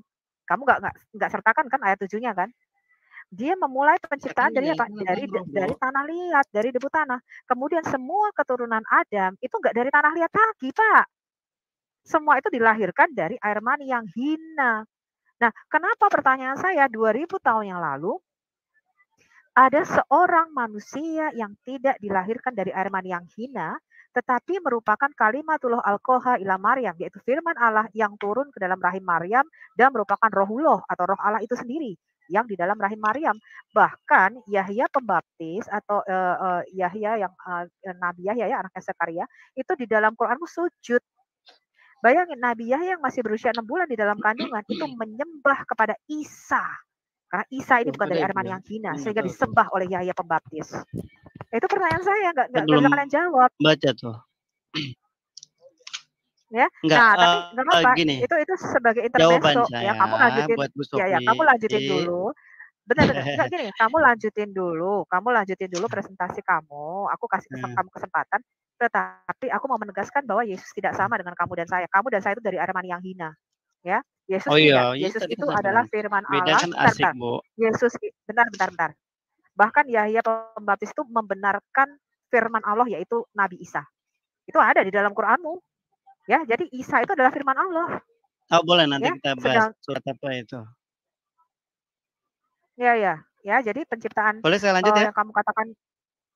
Kamu enggak sertakan kan ayat 7-nya kan? Dia memulai penciptaan dari apa? Dari tanah liat, dari debu tanah. Kemudian semua keturunan Adam itu enggak dari tanah liat lagi, Pak. Semua itu dilahirkan dari air mani yang hina. Nah, kenapa pertanyaan saya 2000 tahun yang lalu ada seorang manusia yang tidak dilahirkan dari air mani yang hina, tetapi merupakan kalimatullah alqaha ila Maryam, yaitu firman Allah yang turun ke dalam rahim Maryam dan merupakan rohullah atau roh Allah itu sendiri yang di dalam rahim Maryam. Bahkan Yahya Pembaptis atau Yahya yang Nabi Yahya ya, anaknya Zakaria, itu di dalam Quranmu sujud. Bayangin Nabi Yahya yang masih berusia 6 bulan di dalam kandungan itu menyembah kepada Isa. Karena Isa ini bukan dari air mani yang hina, sehingga disembah oleh Yahya Pembaptis. Itu pertanyaan saya, nggak bisa kalian jawab. Baca tuh. Ya, enggak, nah tapi nggak apa-apa. Gini, itu sebagai intermezzo. Ya, kamu lanjutin. Buat Kamu lanjutin dulu. Benar. Enggak gini, kamu lanjutin dulu presentasi kamu. Aku kasih kamu kesempatan. Tetapi aku mau menegaskan bahwa Yesus tidak sama dengan kamu dan saya. Kamu dan saya itu dari air mani yang hina. Ya, Yesus tidak. Yesus itu adalah firman Allah. Kan asik, Bu. Yesus, bentar. Bahkan Yahya Pembaptis itu membenarkan firman Allah, yaitu Nabi Isa. Itu ada di dalam Quranmu. Ya, jadi Isa itu adalah firman Allah. Oh boleh, nanti Ya, kita bahas sedang surat apa itu. ya. Jadi penciptaan Boleh saya lanjut ya? yang kamu katakan,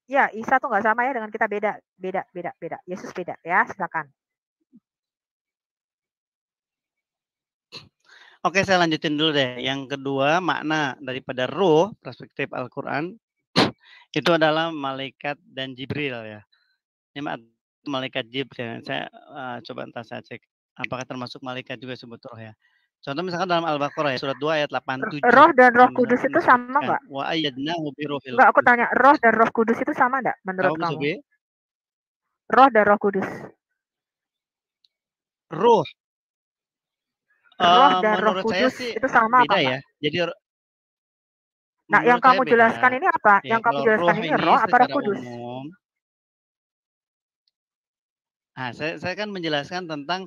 ya Isa tuh nggak sama ya dengan kita, beda. Yesus beda ya, silakan. Oke, saya lanjutin dulu deh. Yang kedua, makna daripada ruh, perspektif Al-Quran, itu adalah malaikat dan Jibril ya. Ini malaikat Jibril. Saya coba entah saya cek. Apakah termasuk malaikat juga disebut roh ya. Contoh misalkan dalam Al-Baqarah ya, surat 2 ayat 87. Roh dan Roh Kudus itu sama nggak? Wa ayyadnahu biruhil Enggak, aku tanya, roh dan Roh Kudus itu sama enggak menurut Apa, kamu? Sobi? Roh dan Roh Kudus. Roh. Roh dan Roh Menurut saya Kudus sih itu sama beda apa ya. Jadi nah, yang menurut saya kamu beda. jelaskan ini apa? Ya, Yang kamu kalau jelaskan roh ini ini roh apa Roh secara Kudus? umum. Nah, saya kan menjelaskan tentang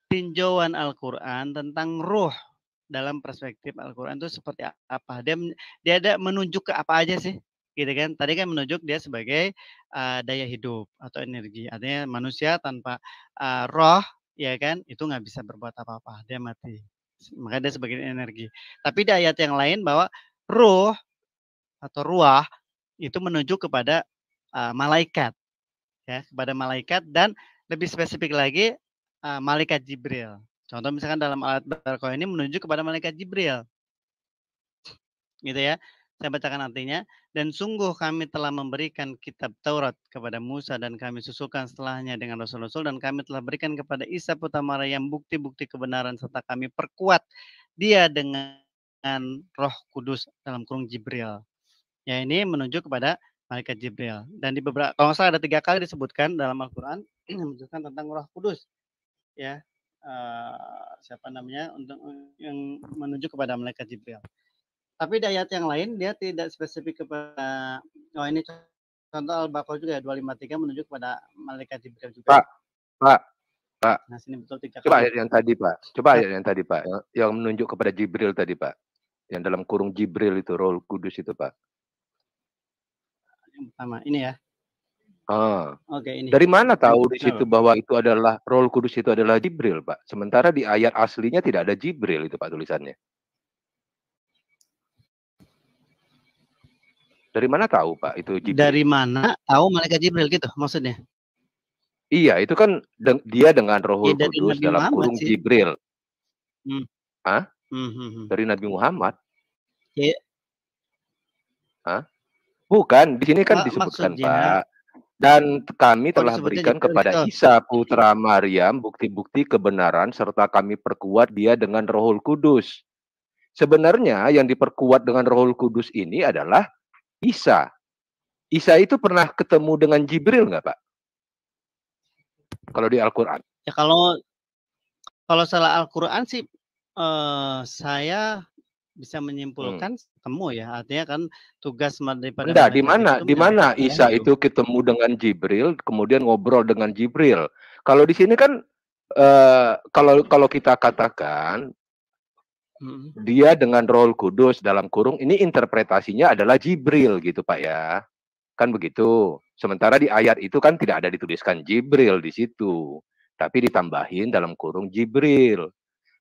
tinjauan Al-Quran tentang ruh dalam perspektif Al-Quran itu seperti apa. Dia ada menunjuk ke apa aja sih, gitu kan? Tadi kan menunjuk dia sebagai daya hidup atau energi. Artinya manusia tanpa roh, ya kan, itu nggak bisa berbuat apa-apa. Dia mati. Maka dia sebagai energi. Tapi di ayat yang lain bahwa ruh atau ruah itu menunjuk kepada malaikat, ya, kepada malaikat dan lebih spesifik lagi malaikat Jibril. Contoh misalkan dalam alat Al-Baqarah ini menunjuk kepada malaikat Jibril. Gitu ya. Saya bacakan artinya. Dan sungguh kami telah memberikan kitab Taurat kepada Musa dan kami susulkan setelahnya dengan rasul-rasul dan kami telah berikan kepada Isa putra Maryam bukti-bukti kebenaran serta kami perkuat dia dengan Roh Kudus dalam kurung Jibril. Ya, ini menunjuk kepada malaikat Jibril. Dan di beberapa, kalau salah ada 3 kali disebutkan dalam Al-Quran menunjukkan tentang Roh Kudus. Ya, siapa namanya untuk yang menunjuk kepada malaikat Jibril. Tapi di ayat yang lain dia tidak spesifik kepada. Oh, ini contoh Al-Baqarah juga ya, 253 menunjuk kepada malaikat Jibril juga. Pak. Nah, sini betul 3 kali. Coba ayat yang tadi, Pak. Coba ayat yang tadi, Pak. Yang menunjuk kepada Jibril tadi, Pak. Yang dalam kurung Jibril itu, Roh Kudus itu, Pak. Yang pertama, ini ya. Oke, ini. Dari mana tahu di situ bahwa itu adalah Roh Kudus itu adalah Jibril, Pak? Sementara di ayat aslinya tidak ada Jibril itu, Pak, tulisannya. Dari mana tahu, Pak, itu Jibril? Dari mana tahu malaikat Jibril gitu maksudnya? Iya, itu kan dia dengan Rohul Kudus dalam Muhammad kurung sih. Jibril. Hah? Dari Nabi Muhammad? Ya. Hah? Bukan, di sini kan disebutkan, maksudnya, Pak. Dan kami telah berikan kepada Isa putra Maryam bukti-bukti kebenaran serta kami perkuat dia dengan Rohul Kudus. Sebenarnya yang diperkuat dengan Rohul Kudus ini adalah Isa. Isa itu pernah ketemu dengan Jibril nggak, Pak? Kalau di Al-Quran? Ya kalau salah Al-Quran sih saya bisa menyimpulkan ketemu ya, artinya kan tugas daripada. Enggak, di mana Isa itu ketemu dengan Jibril, kemudian ngobrol dengan Jibril. Kalau di sini kan kalau kita katakan dia dengan Roh Kudus dalam kurung, ini interpretasinya adalah Jibril gitu, Pak ya. Kan begitu. Sementara di ayat itu kan tidak ada dituliskan Jibril di situ, tapi ditambahin dalam kurung Jibril.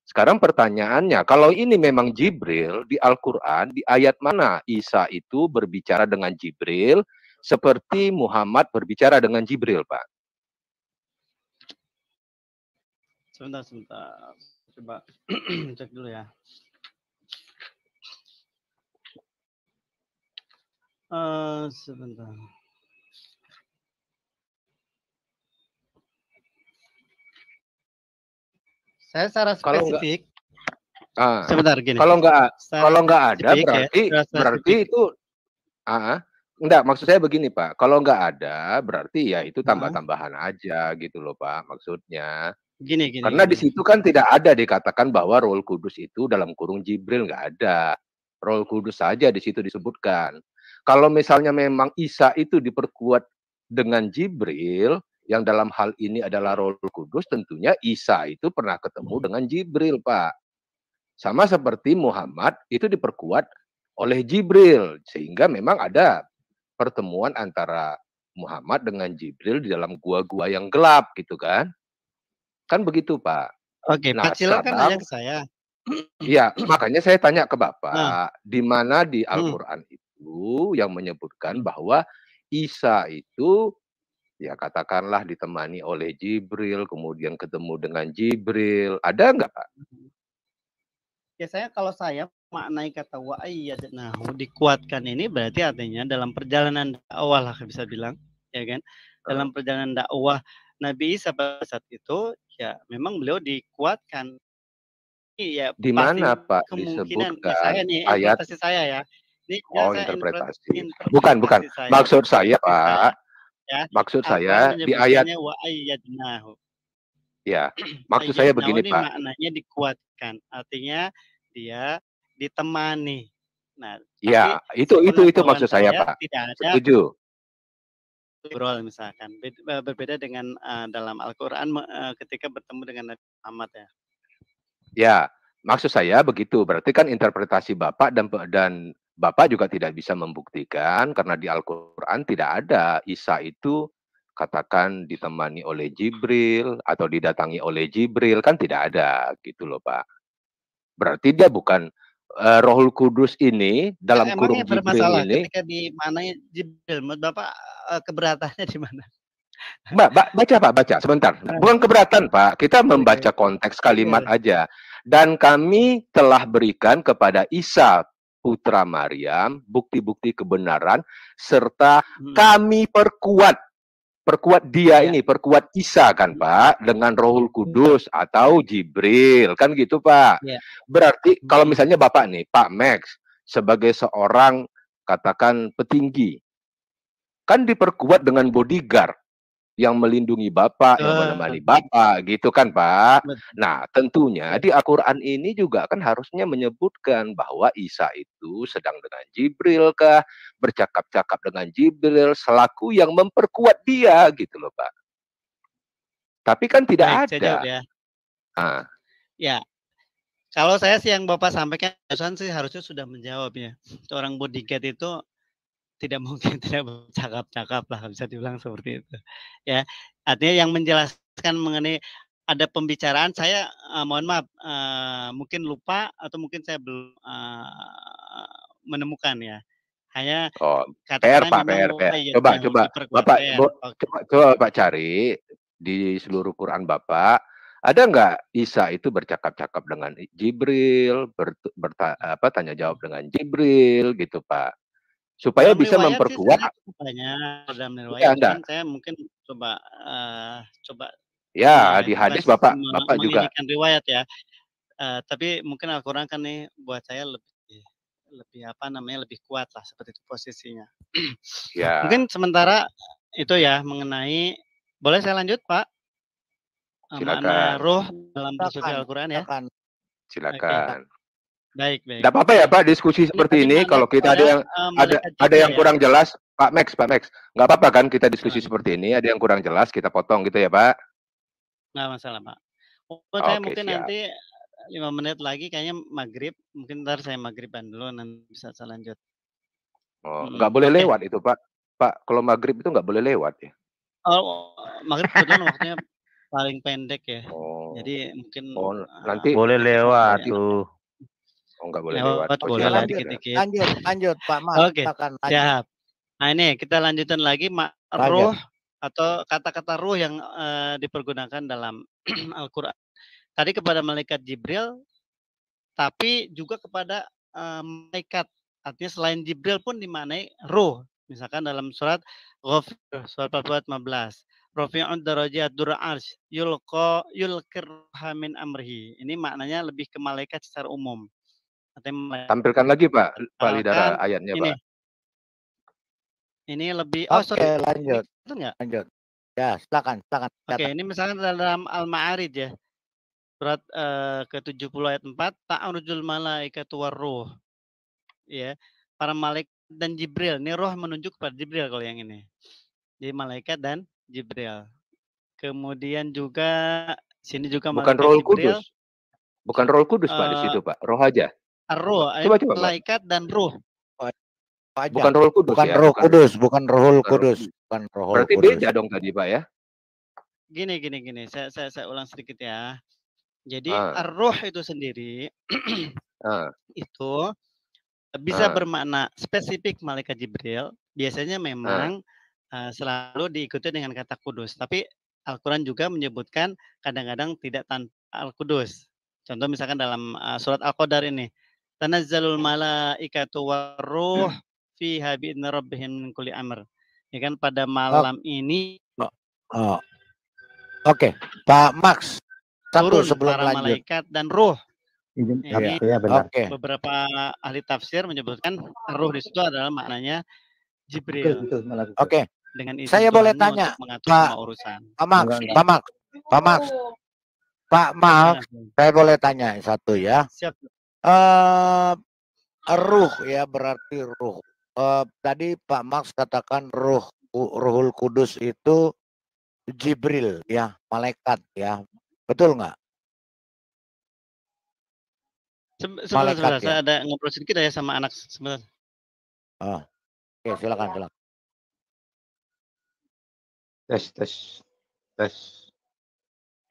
Sekarang pertanyaannya, kalau ini memang Jibril di Al-Quran, di ayat mana Isa itu berbicara dengan Jibril seperti Muhammad berbicara dengan Jibril, Pak? Sebentar. Coba cek dulu ya. Sebentar. Saya secara spesifik. Sebentar gini. Kalau nggak ada berarti itu enggak, maksud saya begini, Pak. Kalau nggak ada berarti ya itu tambah-tambahan aja gitu loh, Pak, maksudnya. Gini. Karena di situ kan tidak ada dikatakan bahwa Roh Kudus itu dalam kurung Jibril, nggak ada. Roh Kudus saja di situ disebutkan. Kalau misalnya memang Isa itu diperkuat dengan Jibril, yang dalam hal ini adalah Roh Kudus, tentunya Isa itu pernah ketemu dengan Jibril, Pak. Sama seperti Muhammad itu diperkuat oleh Jibril, sehingga memang ada pertemuan antara Muhammad dengan Jibril di dalam gua-gua yang gelap gitu kan. Kan begitu, Pak. Oke, Nah, Pak Cilo kan nanya sekarang ke saya. iya, makanya saya tanya ke Nah, Bapak, di mana di Al-Qur'an itu yang menyebutkan bahwa Isa itu ya katakanlah ditemani oleh Jibril, kemudian ketemu dengan Jibril, ada nggak, Pak? Ya kalau saya maknai kata wa'ayyadnahu dikuatkan ini berarti artinya dalam perjalanan dakwah lah bisa bilang, ya kan? Dalam perjalanan dakwah Nabi Isa pada saat itu ya memang beliau dikuatkan. Iya, Di pasti mana, Pak, kemungkinan ya disebutkan saya nih ayat interpretasi saya ya. Ini ya Oh, saya interpretasi. Bukan, interpretasi saya, maksud saya, perspektif saya, Pak, ya. maksud Al-Qur'an saya di ayat menyebutkannya wa'ayyadnahu. Ya, maksud saya Ayyadnahu begini, ini Pak. maknanya dikuatkan, artinya dia ditemani. Nah, Ya, tapi itu sepengetahuan maksud saya, saya Pak. tidak ada Setuju. ngobrol misalkan, berbeda dengan dalam Al-Qur'an ketika bertemu dengan Nabi Muhammad ya. Ya, maksud saya begitu. Berarti kan interpretasi Bapak dan Bapak juga tidak bisa membuktikan karena di Al-Qur'an tidak ada Isa itu katakan ditemani oleh Jibril atau didatangi oleh Jibril, kan tidak ada gitu loh, Pak. Berarti dia bukan Rohul Kudus ini dalam kurung Emangnya Jibril bermasalah ini. ketika dimanai Jibril, menurut Bapak keberatannya di mana? Baca Pak, baca sebentar. Bukan keberatan Pak, kita membaca konteks kalimat aja. Dan kami telah berikan kepada Isa putra Maryam bukti-bukti kebenaran serta kami perkuat dia ini, perkuat Isa kan Pak dengan Rohul Kudus atau Jibril kan gitu Pak. Berarti kalau misalnya Bapak nih, Pak Max sebagai seorang katakan petinggi kan diperkuat dengan bodyguard yang melindungi Bapak, yang menemani Bapak, gitu kan Pak. Nah, tentunya di Al-Qur'an ini juga kan harusnya menyebutkan bahwa Isa itu sedang dengan Jibril kah, bercakap-cakap dengan Jibril selaku yang memperkuat dia gitu loh, Pak. Tapi kan tidak Baik, ada. saya jawab ya. Ya, kalau saya sih yang Bapak sampaikan sih harusnya sudah menjawabnya. Seorang bodyguard itu tidak mungkin tidak bercakap-cakap lah, bisa diulang seperti itu. Ya, artinya yang menjelaskan mengenai ada pembicaraan saya mohon maaf mungkin lupa atau mungkin saya belum menemukan ya. Hanya PR Pak, PR. Coba Bapak coba Bapak cari di seluruh Quran Bapak, ada nggak Isa itu bercakap-cakap dengan Jibril, tanya jawab dengan Jibril gitu Pak. Supaya bisa memperkuat dalam riwayat kan saya mungkin coba ya di hadis Bapak juga riwayat ya, tapi mungkin Al-Qur'an kan nih buat saya lebih apa namanya lebih kuat lah seperti itu posisinya. Ya. Mungkin sementara itu ya mengenai, boleh saya lanjut Pak? Makna roh dalam filosofi Al-Qur'an ya. Silakan. Baik. Tidak apa-apa ya Pak diskusi seperti ini. Kalau kita ada yang kurang jelas, Pak Max, nggak apa-apa kan kita diskusi seperti ini. Ada yang kurang jelas kita potong gitu ya Pak. Nggak masalah Pak. Saya mungkin nanti 5 menit lagi kayaknya maghrib. Mungkin ntar saya maghriban dulu nanti bisa saya lanjut. Oh, nggak boleh lewat itu Pak. Pak, kalau maghrib itu nggak boleh lewat ya? Oh, maghrib kebetulan waktunya paling pendek ya. Jadi mungkin nanti boleh lewat tuh. Oh, nggak boleh lewat. Boleh dikit-dikit. Lanjut Pak Mas. Oke, siap. Nah ini kita lanjutkan lagi roh atau kata-kata ruh yang dipergunakan dalam Al-Qur'an. Tadi kepada malaikat Jibril, tapi juga kepada malaikat. Artinya selain Jibril pun dimaknai ruh. Misalkan dalam surat Ghafir, surat 44 15. Rafi'ud darajat dur arsy yulqir min amrihi. Ini maknanya lebih ke malaikat secara umum. Tampilkan lagi Pak Lidara ayatnya Pak. Ini lebih lanjut. Lanjut. Ya, silakan. Oke, ini misalkan dalam Al-Ma'arij ya. Surat ke-70 ayat 4, ta'arujul malaikatu warruh. Ya, para malaikat dan Jibril. Ini roh menunjuk pada Jibril kalau yang ini. Jadi malaikat dan Jibril. Kemudian juga sini juga bukan Roh Kudus. Bukan Roh Kudus Pak di situ Pak. Roh aja. Roh, coba malaikat dan ruh. Bukan Roh Kudus bukan ya. Roh Kudus, bukan Rohul Kudus, bukan Rohul Berarti Kudus. beda dong tadi Pak ya. Gini. Saya ulang sedikit ya. Jadi ar-ruh itu sendiri itu bisa bermakna spesifik malaikat Jibril. Biasanya memang selalu diikuti dengan kata kudus. Tapi Al-Quran juga menyebutkan kadang-kadang tidak tanpa Al-Qudus. Contoh misalkan dalam surat Al-Qadar ini. Tanazzalul malaikatu warruh fiha bi'idzni rabbihim min kulli amr. Ya kan pada malam ini Oke, Pak Max. Turun sebelum para lanjut. malaikat dan ruh. Iya, benar. Oke. Beberapa ahli tafsir menyebutkan ruh di situ adalah maknanya Jibril. Oke. Dengan izin Saya boleh Tuhannya tanya, untuk mengatur Pak semua urusan. Pak Max, saya boleh tanya satu ya. Siap. Ruh ya, berarti ruh. Tadi Pak Max katakan Ruhul Kudus itu Jibril ya, malaikat ya. Betul nggak? Sebentar, saya ada ngobrol sedikit ya sama anak sebentar. Oke, silakan. Tes.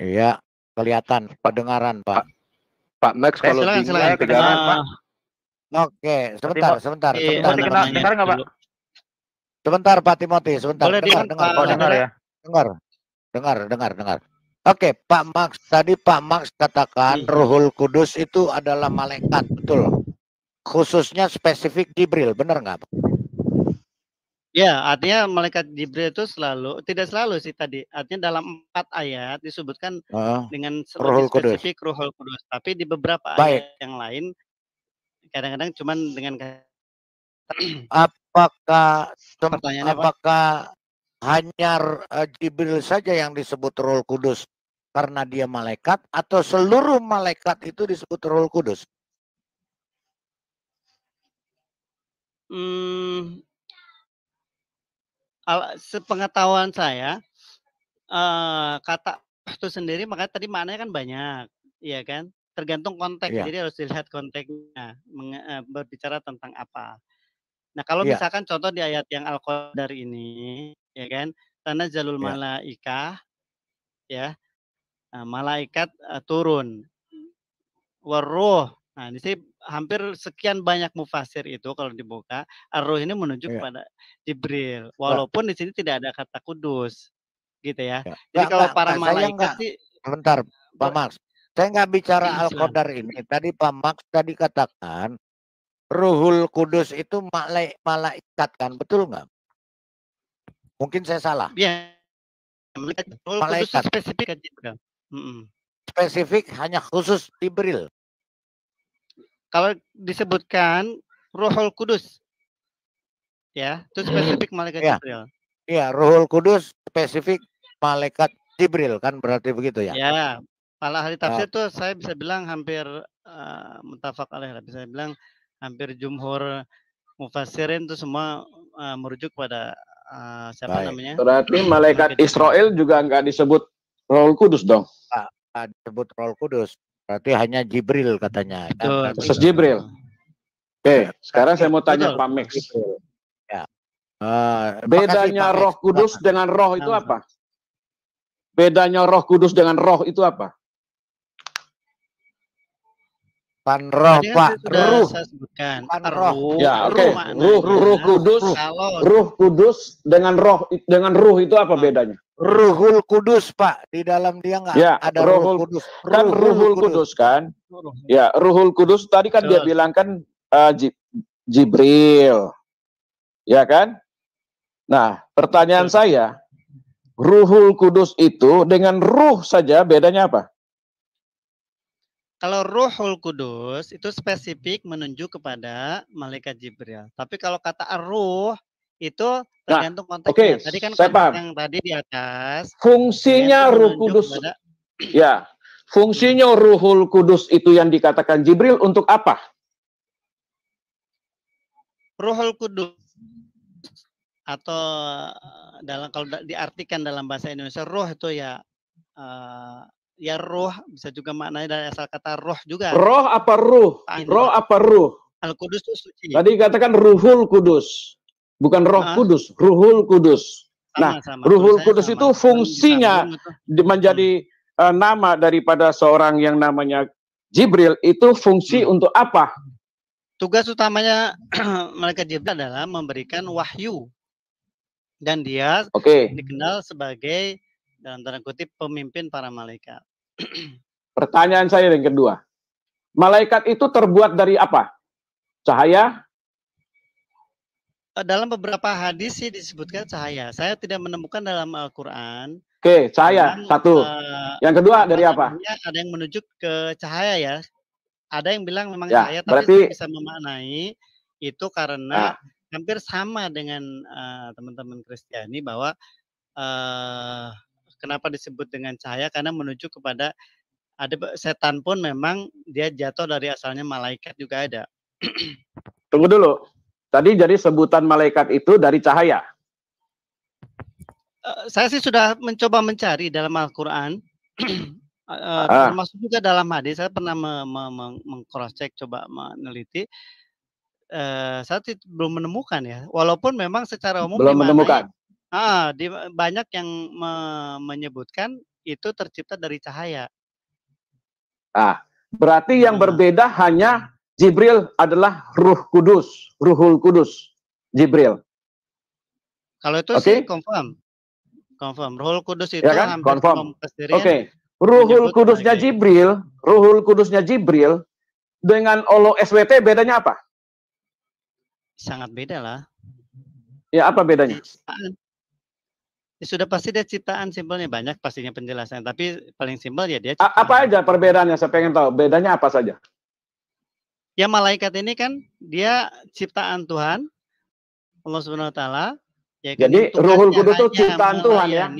Iya, kelihatan pendengaran, Pak. Pak Max kalau silakan. kedengaran, Pak. Oke, sebentar. Dengar nggak, Pak? Sebentar, Pak Timothy, sebentar. Boleh dengar ya. Dengar. Oke, Pak Max, tadi Pak Max katakan Ruhul Kudus itu adalah malaikat, betul? Khususnya spesifik Jibril, benar nggak, Pak? Ya, artinya malaikat Jibril itu tidak selalu sih tadi. Artinya dalam 4 ayat disebutkan dengan lebih spesifik Ruhul Kudus. Tapi di beberapa ayat yang lain kadang-kadang cuman dengan apakah hanya Jibril saja yang disebut Ruhul Kudus karena dia malaikat atau seluruh malaikat itu disebut Ruhul Kudus? Sepengetahuan saya kata itu sendiri makanya tadi maknanya kan banyak, iya kan? Tergantung konteks. Jadi harus dilihat konteksnya berbicara tentang apa. Nah, kalau misalkan contoh di ayat yang Al-Qadar ini, ya kan? Tanazzalul malaikah ya. Malaikat turun. Waruh. Nah, di sini hampir sekian banyak mufasir itu kalau dibuka, ar-ruh ini menunjuk kepada Jibril. Walaupun di sini tidak ada kata kudus. Gitu ya. Jadi kalau para malaikat sih sebentar, Pak Max. Saya nggak bicara Al-Qadar ini. Tadi Pak Max tadi katakan Ruhul Kudus itu malaikat kan, betul nggak? Mungkin saya salah. Iya. Ruhul Kudus spesifik Jibril. Spesifik hanya khusus Jibril. Kalau disebutkan Ruhul Kudus, ya, itu spesifik malaikat Jibril. Iya, Ruhul Kudus spesifik malaikat Jibril kan berarti begitu ya? Ya, para ahli tafsir tuh saya bisa bilang hampir muttafaq alaih, bisa bilang hampir jumhur mufassirin itu semua merujuk pada siapa namanya? Berarti malaikat Israel juga nggak disebut Ruhul Kudus dong? Nggak disebut Ruhul Kudus. Berarti hanya Jibril katanya. Khusus Jibril. Oke, sekarang saya mau tanya Pak Max. Ya. Bedanya Roh Kudus dengan roh itu apa? Bedanya Roh Kudus dengan roh itu apa? Pan roh, Pak. Ruh. Pan roh. Ya, oke. Ruh Kudus dengan ruh itu apa bedanya? Ruhul Kudus, Pak. Di dalam dia nggak ada Ruhul Kudus. Kan Ruhul Kudus kan? Ya, Ruhul Kudus tadi kan dia bilang kan Jibril. Ya kan? Nah, pertanyaan saya, Ruhul Kudus itu dengan ruh saja bedanya apa? Kalau Ruhul Kudus itu spesifik menunjuk kepada malaikat Jibril. Tapi kalau kata ar-ruh itu tergantung konteksnya. Tadi kan yang tadi di atas. Fungsinya Ruh Kudus. Ya, fungsinya Ruhul Kudus itu yang dikatakan Jibril untuk apa? Ruhul Kudus atau kalau diartikan dalam bahasa Indonesia ruh itu ya roh, bisa juga maknanya dari asal kata roh juga. Roh apa ruh? Roh apa ruh? Al-Kudus itu suci. Tadi katakan Ruhul Kudus. Bukan Roh Kudus, Ruhul Kudus. Nah, Ruhul Kudus itu fungsinya menjadi nama daripada seorang yang namanya Jibril itu fungsi untuk apa? Tugas utamanya malaikat Jibril adalah memberikan wahyu. Dan dia dikenal sebagai dalam tanda kutip pemimpin para malaikat. Pertanyaan saya yang kedua. Malaikat itu terbuat dari apa? Cahaya? Dalam beberapa hadis sih disebutkan cahaya. Saya tidak menemukan dalam Al-Qur'an. Oke, cahaya satu. Yang kedua dari apa? Ada yang menuju ke cahaya ya. Ada yang bilang memang ya, cahaya, berarti, tapi saya bisa memaknai itu karena hampir sama dengan teman-teman Kristiani bahwa kenapa disebut dengan cahaya, karena menuju kepada ada setan pun memang dia jatuh dari asalnya malaikat juga ada. Tunggu dulu. Tadi jadi sebutan malaikat itu dari cahaya. Saya sih sudah mencoba mencari dalam Al-Qur'an. Termasuk juga dalam hadis. Saya pernah meng-cross check, coba meneliti. Saya belum menemukan ya. Walaupun memang secara umum belum menemukan. Banyak yang menyebutkan itu tercipta dari cahaya. Berarti yang berbeda hanya Jibril adalah Ruh Kudus, Ruhul Kudus, Jibril. Kalau itu sih confirm. Ruhul Kudus itu ya kan? Confirm. Oke. Ruhul Kudusnya Jibril, Ruhul Kudusnya Jibril dengan Allah SWT bedanya apa? Sangat beda lah. Ya, apa bedanya? Ya, sudah pasti dia ciptaan, simpelnya banyak pastinya penjelasannya, tapi paling simpel ya dia ciptaan. Apa aja perbedaannya? Saya pengen tahu. Bedanya apa saja? Ya, malaikat ini kan dia ciptaan Tuhan, Allah Subhanahu wa taala. Ya, jadi Ruhul Kudus itu ciptaan Tuhan ya.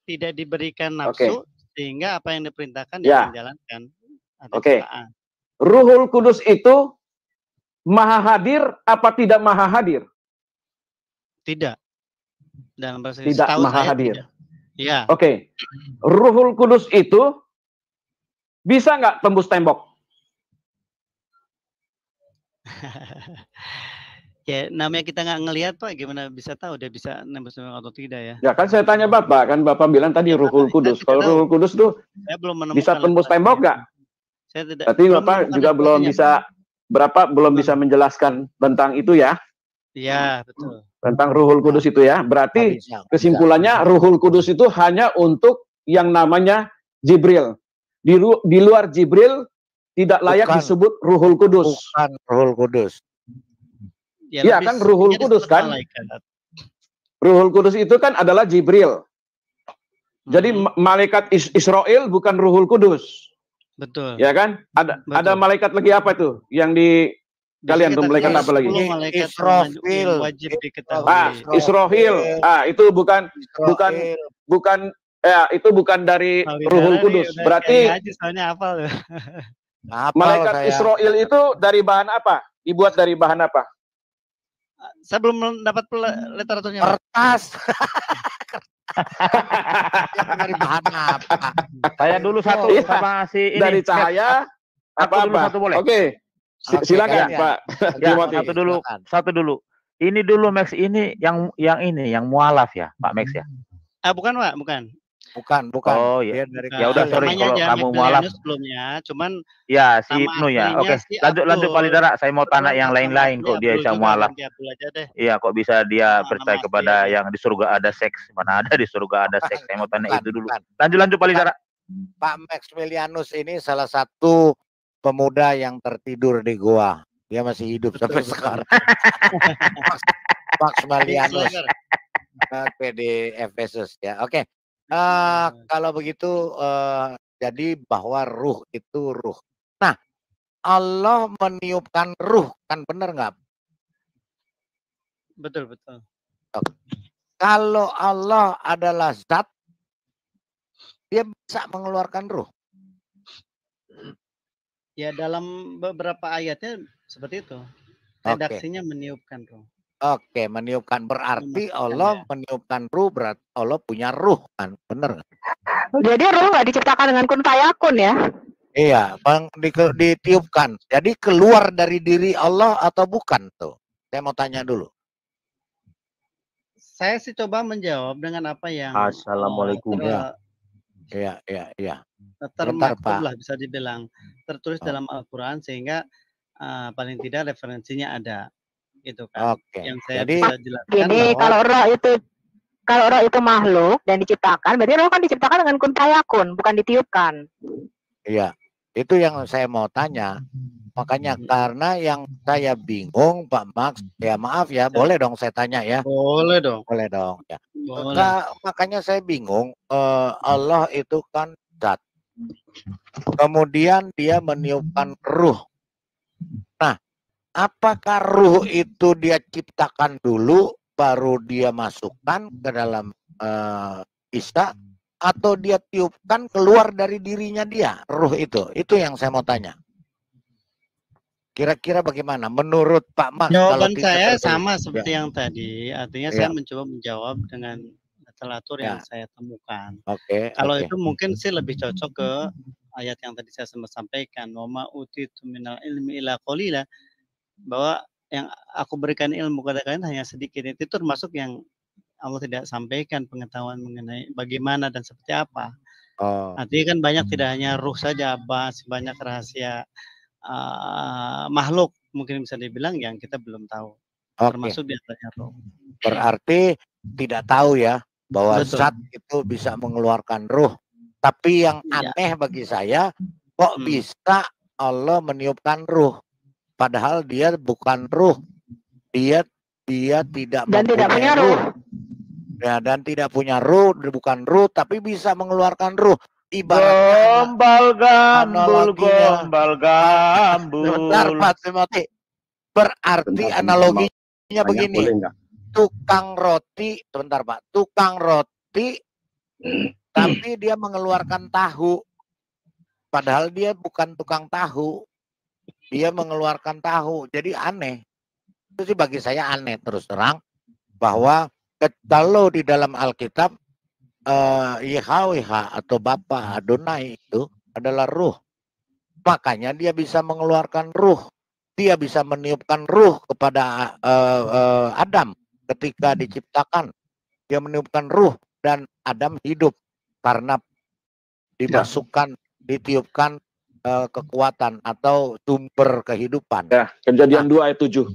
Tidak diberikan nafsu sehingga apa yang diperintahkan dia menjalankan. Ruhul Kudus itu maha hadir apa tidak maha hadir? Tidak. Dalam bahasa tidak maha hadir. Ya. Ruhul Kudus itu bisa nggak tembus tembok? Ya, namanya kita nggak ngelihat Pak, gimana bisa tahu dia bisa nembus tembok atau tidak ya? Ya kan saya tanya Bapak, kan Bapak bilang tadi Ruhul Kudus. Kalau Ruhul Kudus tuh bisa tembus tembok nggak? Saya tidak. Berarti Bapak juga belum bisa menjelaskan tentang itu ya? Iya, betul. Tentang Ruhul Kudus itu ya. Berarti kesimpulannya Ruhul Kudus itu hanya untuk yang namanya Jibril. Di luar Jibril tidak layak disebut Ruhul Kudus. Bukan Ruhul Kudus. Iya kan Ruhul Kudus kan? Ruhul Kudus itu kan adalah Jibril. Jadi malaikat Israel bukan Ruhul Kudus. Betul. Ya kan? Ada malaikat lagi apa itu? Yang di kalian tuh malaikat apa lagi? Israfil. Wajib diketahui. Israfil. Itu bukan itu bukan dari Ruhul Kudus. Berarti malaikat Israel itu dari bahan apa? Dibuat dari bahan apa? Saya belum dapat literaturnya. Kertas. Dari bahan apa? Saya dulu satu sama si ini. Dari cahaya apa? Satu boleh. Oke. Silakan Pak. Satu dulu. Ini dulu Max, ini yang ini yang mualaf ya Pak Max ya? Bukan Pak, bukan. Bukan. Oh iya. Ya udah sorry kalau kamu mualaf. Sebelumnya, cuman ya si Ibnu ya. Oke. Lanjut Pak Lidara. Saya mau tanya yang lain-lain kok dia bisa mualaf. Iya, kok bisa dia percaya kepada yang di surga ada seks? Mana ada di surga ada seks? Saya mau tanya itu dulu. Lanjut Pak Lidara. Pak Maximilianus ini salah satu pemuda yang tertidur di gua. Dia masih hidup sampai sekarang. Maximilianus. Oke, di Efesus ya. Oke. Kalau begitu jadi bahwa ruh itu ruh. Nah, Allah meniupkan ruh, kan benar nggak? Betul. Kalau Allah adalah zat, dia bisa mengeluarkan ruh. Ya, dalam beberapa ayatnya seperti itu. Redaksinya meniupkan ruh. Oke, meniupkan berarti Allah meniupkan ruh, berarti Allah punya ruh, kan? Bener? Jadi ruh nggak diciptakan dengan kun fayakun ya? Iya, ditiupkan. Jadi keluar dari diri Allah atau bukan tuh? Saya mau tanya dulu. Saya sih coba menjawab dengan apa yang Assalamualaikum. Iya. Termaktub lah bisa dibilang, tertulis dalam Al-Quran sehingga paling tidak referensinya ada, gitu kan. Yang saya bisa jelaskan gini, bahwa kalau roh itu makhluk dan diciptakan, berarti roh kan diciptakan dengan kun fayakun, bukan ditiupkan. Iya, itu yang saya mau tanya. Makanya karena yang saya bingung, Pak Max, ya maaf ya, boleh dong saya tanya ya? Boleh dong. Boleh dong ya. Boleh. Makanya saya bingung, Allah itu kan zat. Kemudian dia meniupkan ruh. Nah, apakah ruh itu dia ciptakan dulu, baru dia masukkan ke dalam Isa, atau dia tiupkan keluar dari dirinya dia, ruh itu? Itu yang saya mau tanya. Kira-kira bagaimana menurut Pak Max? Jawaban saya sama seperti yang tadi, artinya saya mencoba menjawab dengan telatur yang saya temukan. Kalau itu mungkin sih lebih cocok ke ayat yang tadi saya sempat sampaikan, wa ma utitu minal ilmi illa qalila, bahwa yang aku berikan ilmu kepada kalian hanya sedikit. Itu termasuk yang Allah tidak sampaikan pengetahuan mengenai bagaimana dan seperti apa. Artinya kan banyak, tidak hanya ruh saja, banyak rahasia makhluk mungkin bisa dibilang yang kita belum tahu, termasuk di antaranya roh. Berarti tidak tahu ya bahwa zat itu bisa mengeluarkan ruh. Tapi yang aneh bagi saya, kok bisa Allah meniupkan ruh, padahal dia bukan ruh, dia tidak mempunyai ruh. Ya, dan tidak punya ruh, bukan ruh, tapi bisa mengeluarkan ruh. Ibaratnya gombal gambul. Sebentar, Pak Timothy. Berarti analoginya begini. Tukang roti, sebentar Pak. Tukang roti, tapi dia mengeluarkan tahu. Padahal dia bukan tukang tahu. Dia mengeluarkan tahu. Jadi aneh. Itu sih bagi saya aneh terus terang. Bahwa kalau di dalam Alkitab, Yahweh atau Bapa Adonai itu adalah ruh. Makanya dia bisa mengeluarkan ruh. Dia bisa meniupkan ruh kepada Adam ketika diciptakan. Dia meniupkan ruh dan Adam hidup karena dimasukkan, ditiupkan kekuatan atau sumber kehidupan. Ya, Kejadian 2 ayat 7.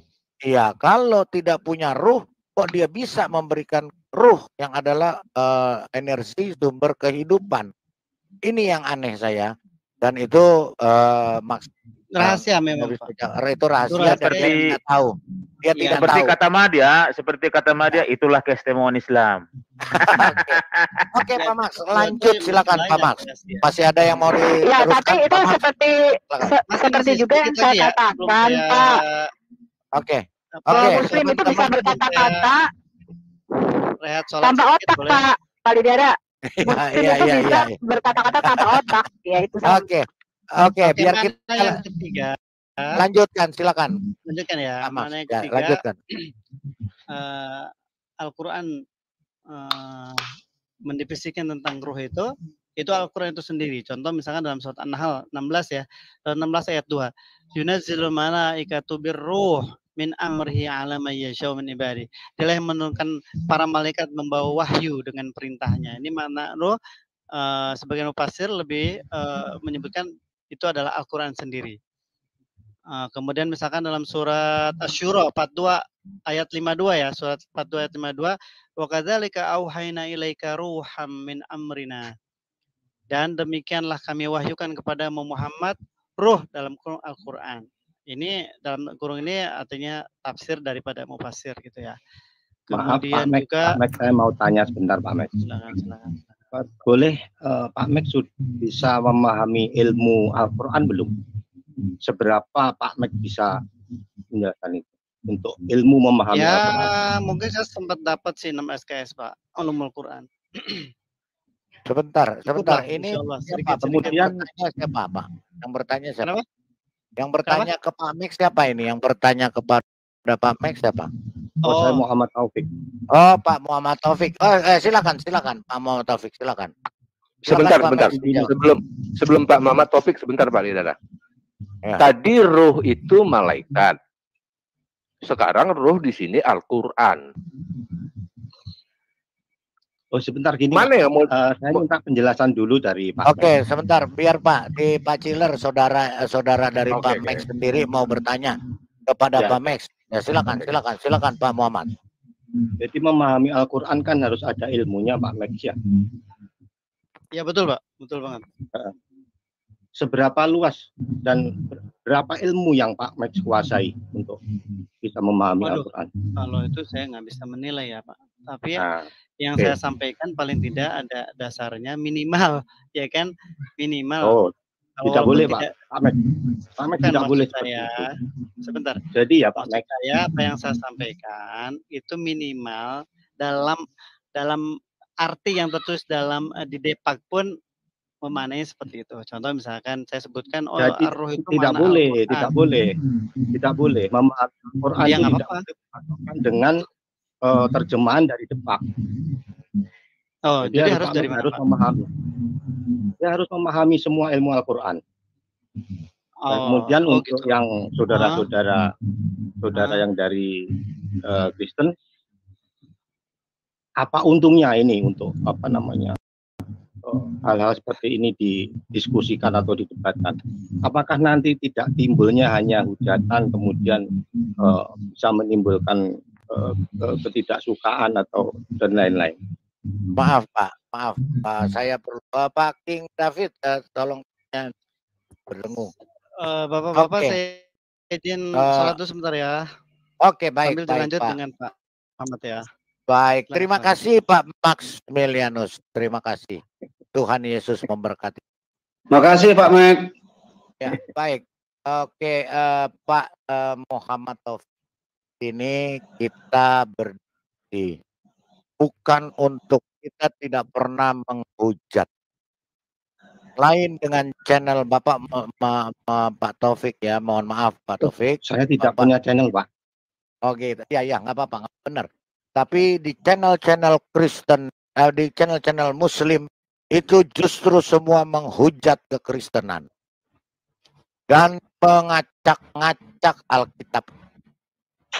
Iya, kalau tidak punya ruh, kok dia bisa memberikan ruh yang adalah energi sumber kehidupan. Ini yang aneh saya. Dan itu rahasia memang. Itu rahasia dan dia tidak tahu. Dia tidak seperti tahu. kata Madia, itulah keistimewaan Islam. Oke, Pak Max, lanjut silakan Pak Max. Masih ada yang mau ya, tapi itu seperti juga yang saya katakan, Pak. Oke. Muslim itu bisa berkata-kata tanpa otak, Pak. Palidara. Muslim itu bisa berkata-kata tanpa otak. Ya itu. Oke, biar kita yang ketiga. Lanjutkan, silakan. Lanjutkan ya. Mana yang ketiga, lanjutkan. Al-Quran mendefinisikan tentang ruh itu Al-Quran itu sendiri. Contoh misalkan dalam surat An-Nahl 16 ya. Dalam 16 ayat 2. Yunazzilul malaikatu birruh min amrihi ala may yashau min ibadi. Dia yang menurunkan para malaikat membawa wahyu dengan perintahnya. Ini makna ruh, sebagian mufassir lebih menyebutkan itu adalah Al-Quran sendiri. Kemudian misalkan dalam surat Asy-Syura 42 ayat 52 ya, surat 42 ayat 52, wa kadzalika auhayna ilaika ruham min amrina. Dan demikianlah kami wahyukan kepada Muhammad ruh dalam Al-Quran. Ini dalam kurung ini artinya tafsir daripada mufassir gitu ya. Kemudian Maaf, Pak Max, saya mau tanya sebentar Pak Max. Silakan. Boleh Pak Max bisa memahami ilmu Al-Quran belum? Seberapa Pak Max bisa menjelaskan itu untuk ilmu memahami Al-Quran? Ya, mungkin saya sempat dapat sih 6 SKS Pak, ulumul Quran. Sebentar. Ini siapa? Kemudian siapa Pak? Yang bertanya siapa? Kenapa? Yang bertanya ke Pak Max siapa ini? Yang bertanya kepada Pak Max siapa? Saya Muhammad Taufik. Oh, Pak Muhammad Taufik. Silakan Pak Muhammad Taufik, silakan. Sebentar. Sebelum Pak Muhammad Taufik, sebentar Pak Lidara. Ya. Tadi ruh itu malaikat. Sekarang ruh di sini Al-Quran. Oh sebentar gini. Mana ya mau? Saya minta penjelasan dulu dari Pak. Oke, sebentar, biar Pak di Pak Ciler, saudara dari Pak Max sendiri mau bertanya kepada Pak Max. Ya silakan Pak Muhammad. Jadi memahami Al-Quran kan harus ada ilmunya Pak Max ya. Ya betul Pak, betul banget. Seberapa luas dan berapa ilmu yang Pak Max kuasai untuk bisa memahami Al-Quran? Kalau itu saya nggak bisa menilai ya Pak. Tapi ya yang saya sampaikan paling tidak ada dasarnya minimal, ya kan? Minimal. Oh, tidak boleh Pak. Pak Max tidak boleh saya. Sebentar. Jadi ya Pak Max, saya apa yang saya sampaikan itu minimal dalam arti yang tertulis dalam di Depak pun memanai seperti itu. Contoh misalkan saya sebutkan ar-ruh itu tidak boleh, tidak boleh memahami Al-Quran yang itu tidak dengan terjemahan dari Depak. Oh, jadi harus dari mana? Harus memahami. Dia harus memahami semua ilmu Al-Quran. Kemudian untuk gitu. Yang saudara yang dari Kristen, apa untungnya ini untuk apa namanya hal-hal seperti ini didiskusikan atau didebatkan? Apakah nanti tidak timbulnya hanya hujatan kemudian bisa menimbulkan ketidaksukaan atau dan lain-lain? Maaf Pak, saya perlu Pak King David tolong berdengung. Bapak-bapak saya izin salat dulu sebentar ya. Oke, baik. Sambil dilanjut dengan Pak Ahmad ya. Baik, terima kasih Pak Maximilianus. Terima kasih. Tuhan Yesus memberkati. Makasih Pak Max. Ya, baik. Oke, Pak Muhammad Taufik, ini kita berdiri bukan untuk kita tidak pernah menghujat. Lain dengan channel Bapak Pak Taufik ya, mohon maaf Pak Taufik. Saya tidak punya channel Pak. Oke, ya nggak apa-apa, nggak benar. Tapi di channel-channel Kristen, di channel-channel Muslim itu justru semua menghujat kekristenan dan mengacak-ngacak Alkitab.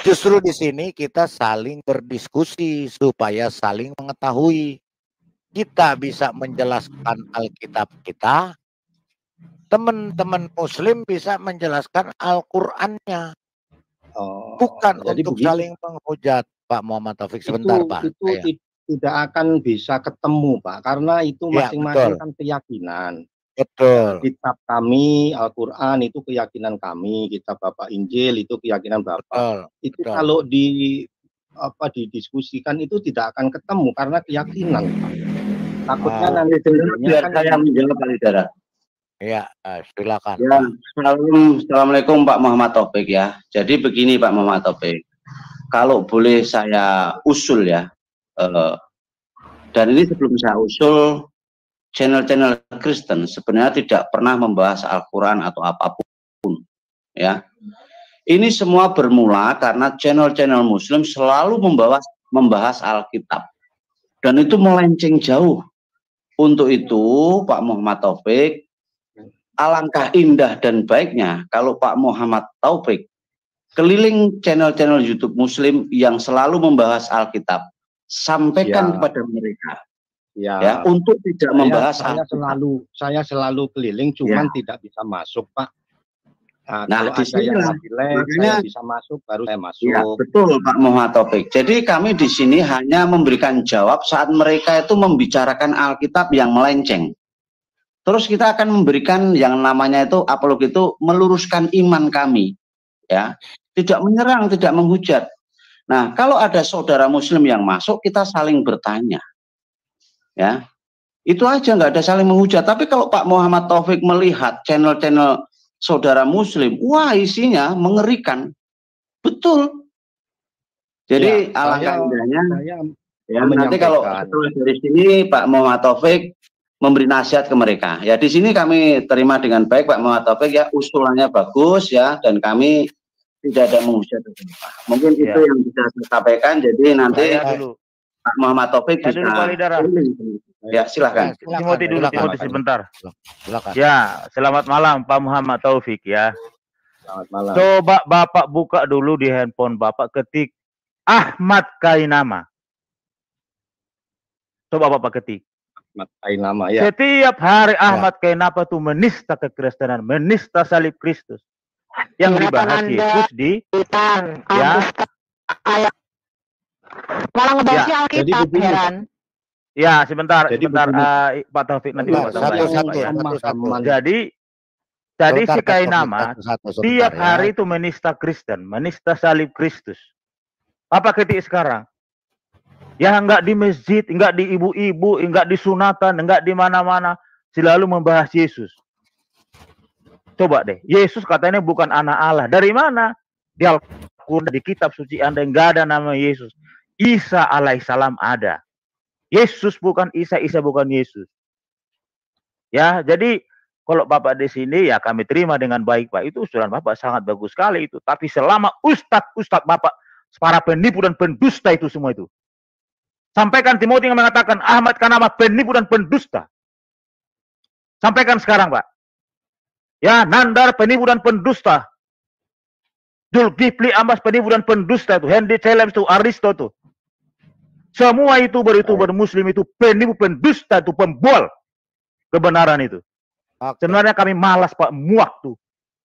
Justru di sini kita saling berdiskusi supaya saling mengetahui. Kita bisa menjelaskan Alkitab kita, teman-teman Muslim bisa menjelaskan Al-Qur'annya. Bukan untuk saling menghujat, Pak Muhammad Taufik. Sebentar, Pak. Itu tidak akan bisa ketemu, Pak, karena itu masing-masing kan keyakinan. Betul. Kitab kami Al-Qur'an itu keyakinan kami, kitab Bapak Injil itu keyakinan Bapak. Itu kalau didiskusikan itu tidak akan ketemu karena keyakinan. Takutnya nanti biar saya menjawab Pak Lidara. Ya, silakan. Ya, Assalamualaikum Pak Muhammad Taufik ya. Jadi begini Pak Muhammad Taufik, kalau boleh saya usul ya, dan ini sebelum saya usul, channel-channel Kristen sebenarnya tidak pernah membahas Al-Quran atau apapun ya. Ini semua bermula karena channel-channel Muslim selalu membahas Alkitab dan itu melenceng jauh. Untuk itu Pak Muhammad Taufik, alangkah indah dan baiknya kalau Pak Muhammad Taufik keliling channel-channel YouTube Muslim yang selalu membahas Alkitab, sampaikan kepada mereka ya untuk tidak membahas saya selalu keliling, cuman tidak bisa masuk Pak. Nah, di sini saya bisa masuk, baru saya masuk. Ya, betul Pak Muhammad Taufik. Jadi kami di sini hanya memberikan jawab saat mereka itu membicarakan Alkitab yang melenceng. Terus kita akan memberikan yang namanya itu apologi, itu meluruskan iman kami, ya, tidak menyerang, tidak menghujat. Nah, kalau ada saudara Muslim yang masuk, kita saling bertanya, ya, itu aja, nggak ada saling menghujat. Tapi kalau Pak Muhammad Taufik melihat channel-channel saudara Muslim, wah isinya mengerikan, betul. Jadi alangkah indahnya, ya, nanti kalau setelah dari sini Pak Muhammad Taufik memberi nasihat ke mereka. Ya di sini kami terima dengan baik Pak Muhammad Taufik ya, usulannya bagus ya, dan kami tidak ada menghujat. Mungkin itu yang bisa saya sampaikan. Jadi nanti Pak Muhammad Taufik bisa. Ya silahkan. Timothy dulu, Timothy sebentar. Silakan. Ya, selamat malam Pak Muhammad Taufik ya. Selamat malam. Coba Bapak buka dulu di handphone Bapak, ketik Ahmad Kainama. Coba Bapak ketik. Ahmad Kainama ya. Setiap hari Ahmad Kainama itu menista kekristenan, menista salib Kristus. Yang dibahas Yesus di ya. Malah ngebahasnya Alkitab, heran. Ya, sebentar Pak Taufik nanti Jadi si Kainama tiap hari itu menista Kristen, menista salib Kristus. Apa ketik sekarang? Ya enggak di masjid, enggak di ibu-ibu, enggak di sunatan, enggak di mana-mana, selalu membahas Yesus. Coba deh, Yesus katanya bukan anak Allah. Dari mana? Di Al-Quran, di kitab suci Anda enggak ada nama Yesus. Isa alaihissalam ada. Yesus bukan Isa, Isa bukan Yesus. Ya, jadi kalau Bapak di sini ya kami terima dengan baik Pak. Itu usulan Bapak sangat bagus sekali itu. Tapi selama ustadz Bapak para penipu dan pendusta itu semua itu. Sampaikan Timotius yang mengatakan Ahmad Kainama penipu dan pendusta. Sampaikan sekarang Pak. Ya, Nandar penipu dan pendusta. Zulkifli Abbas penipu dan pendusta itu. Henry Chelem itu, Aristo itu. Semua youtuber muslim itu penipu, pendusta itu, pembual kebenaran itu. Sebenarnya kami malas Pak, muak tuh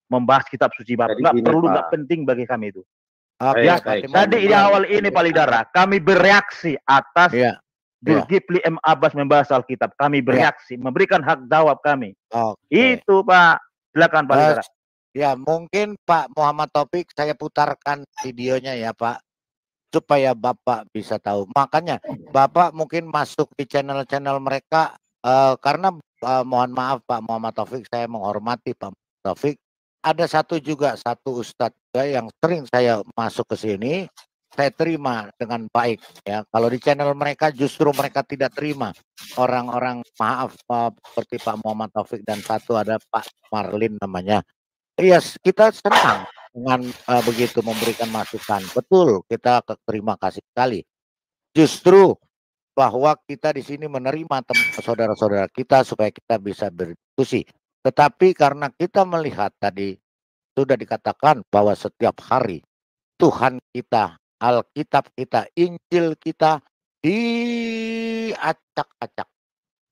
membahas kitab suci Bapak. Nggak perlu, nggak penting bagi kami itu. Ya, tadi di awal ini Pak Lidara, kami bereaksi atas Zulkifli M. Abbas membahas Alkitab. Kami bereaksi, memberikan hak jawab kami. Itu Pak, silakan Pak Lidara. Ya, mungkin Pak Muhammad Taufik saya putarkan videonya ya Pak, supaya Bapak bisa tahu. Makanya Bapak mungkin masuk di channel-channel mereka, karena mohon maaf Pak Muhammad Taufik, saya menghormati Pak Taufik. Ada satu ustadz juga yang sering saya masuk ke sini, saya terima dengan baik ya. Kalau di channel mereka justru mereka tidak terima orang-orang, maaf seperti Pak Muhammad Taufik, dan satu ada Pak Marlin namanya. Iya, kita senang dengan begitu memberikan masukan. Betul, kita terima kasih sekali. Justru bahwa kita di sini menerima saudara-saudara kita supaya kita bisa berdiskusi. Tetapi karena kita melihat tadi sudah dikatakan bahwa setiap hari Tuhan kita, Alkitab kita, Injil kita diacak-acak,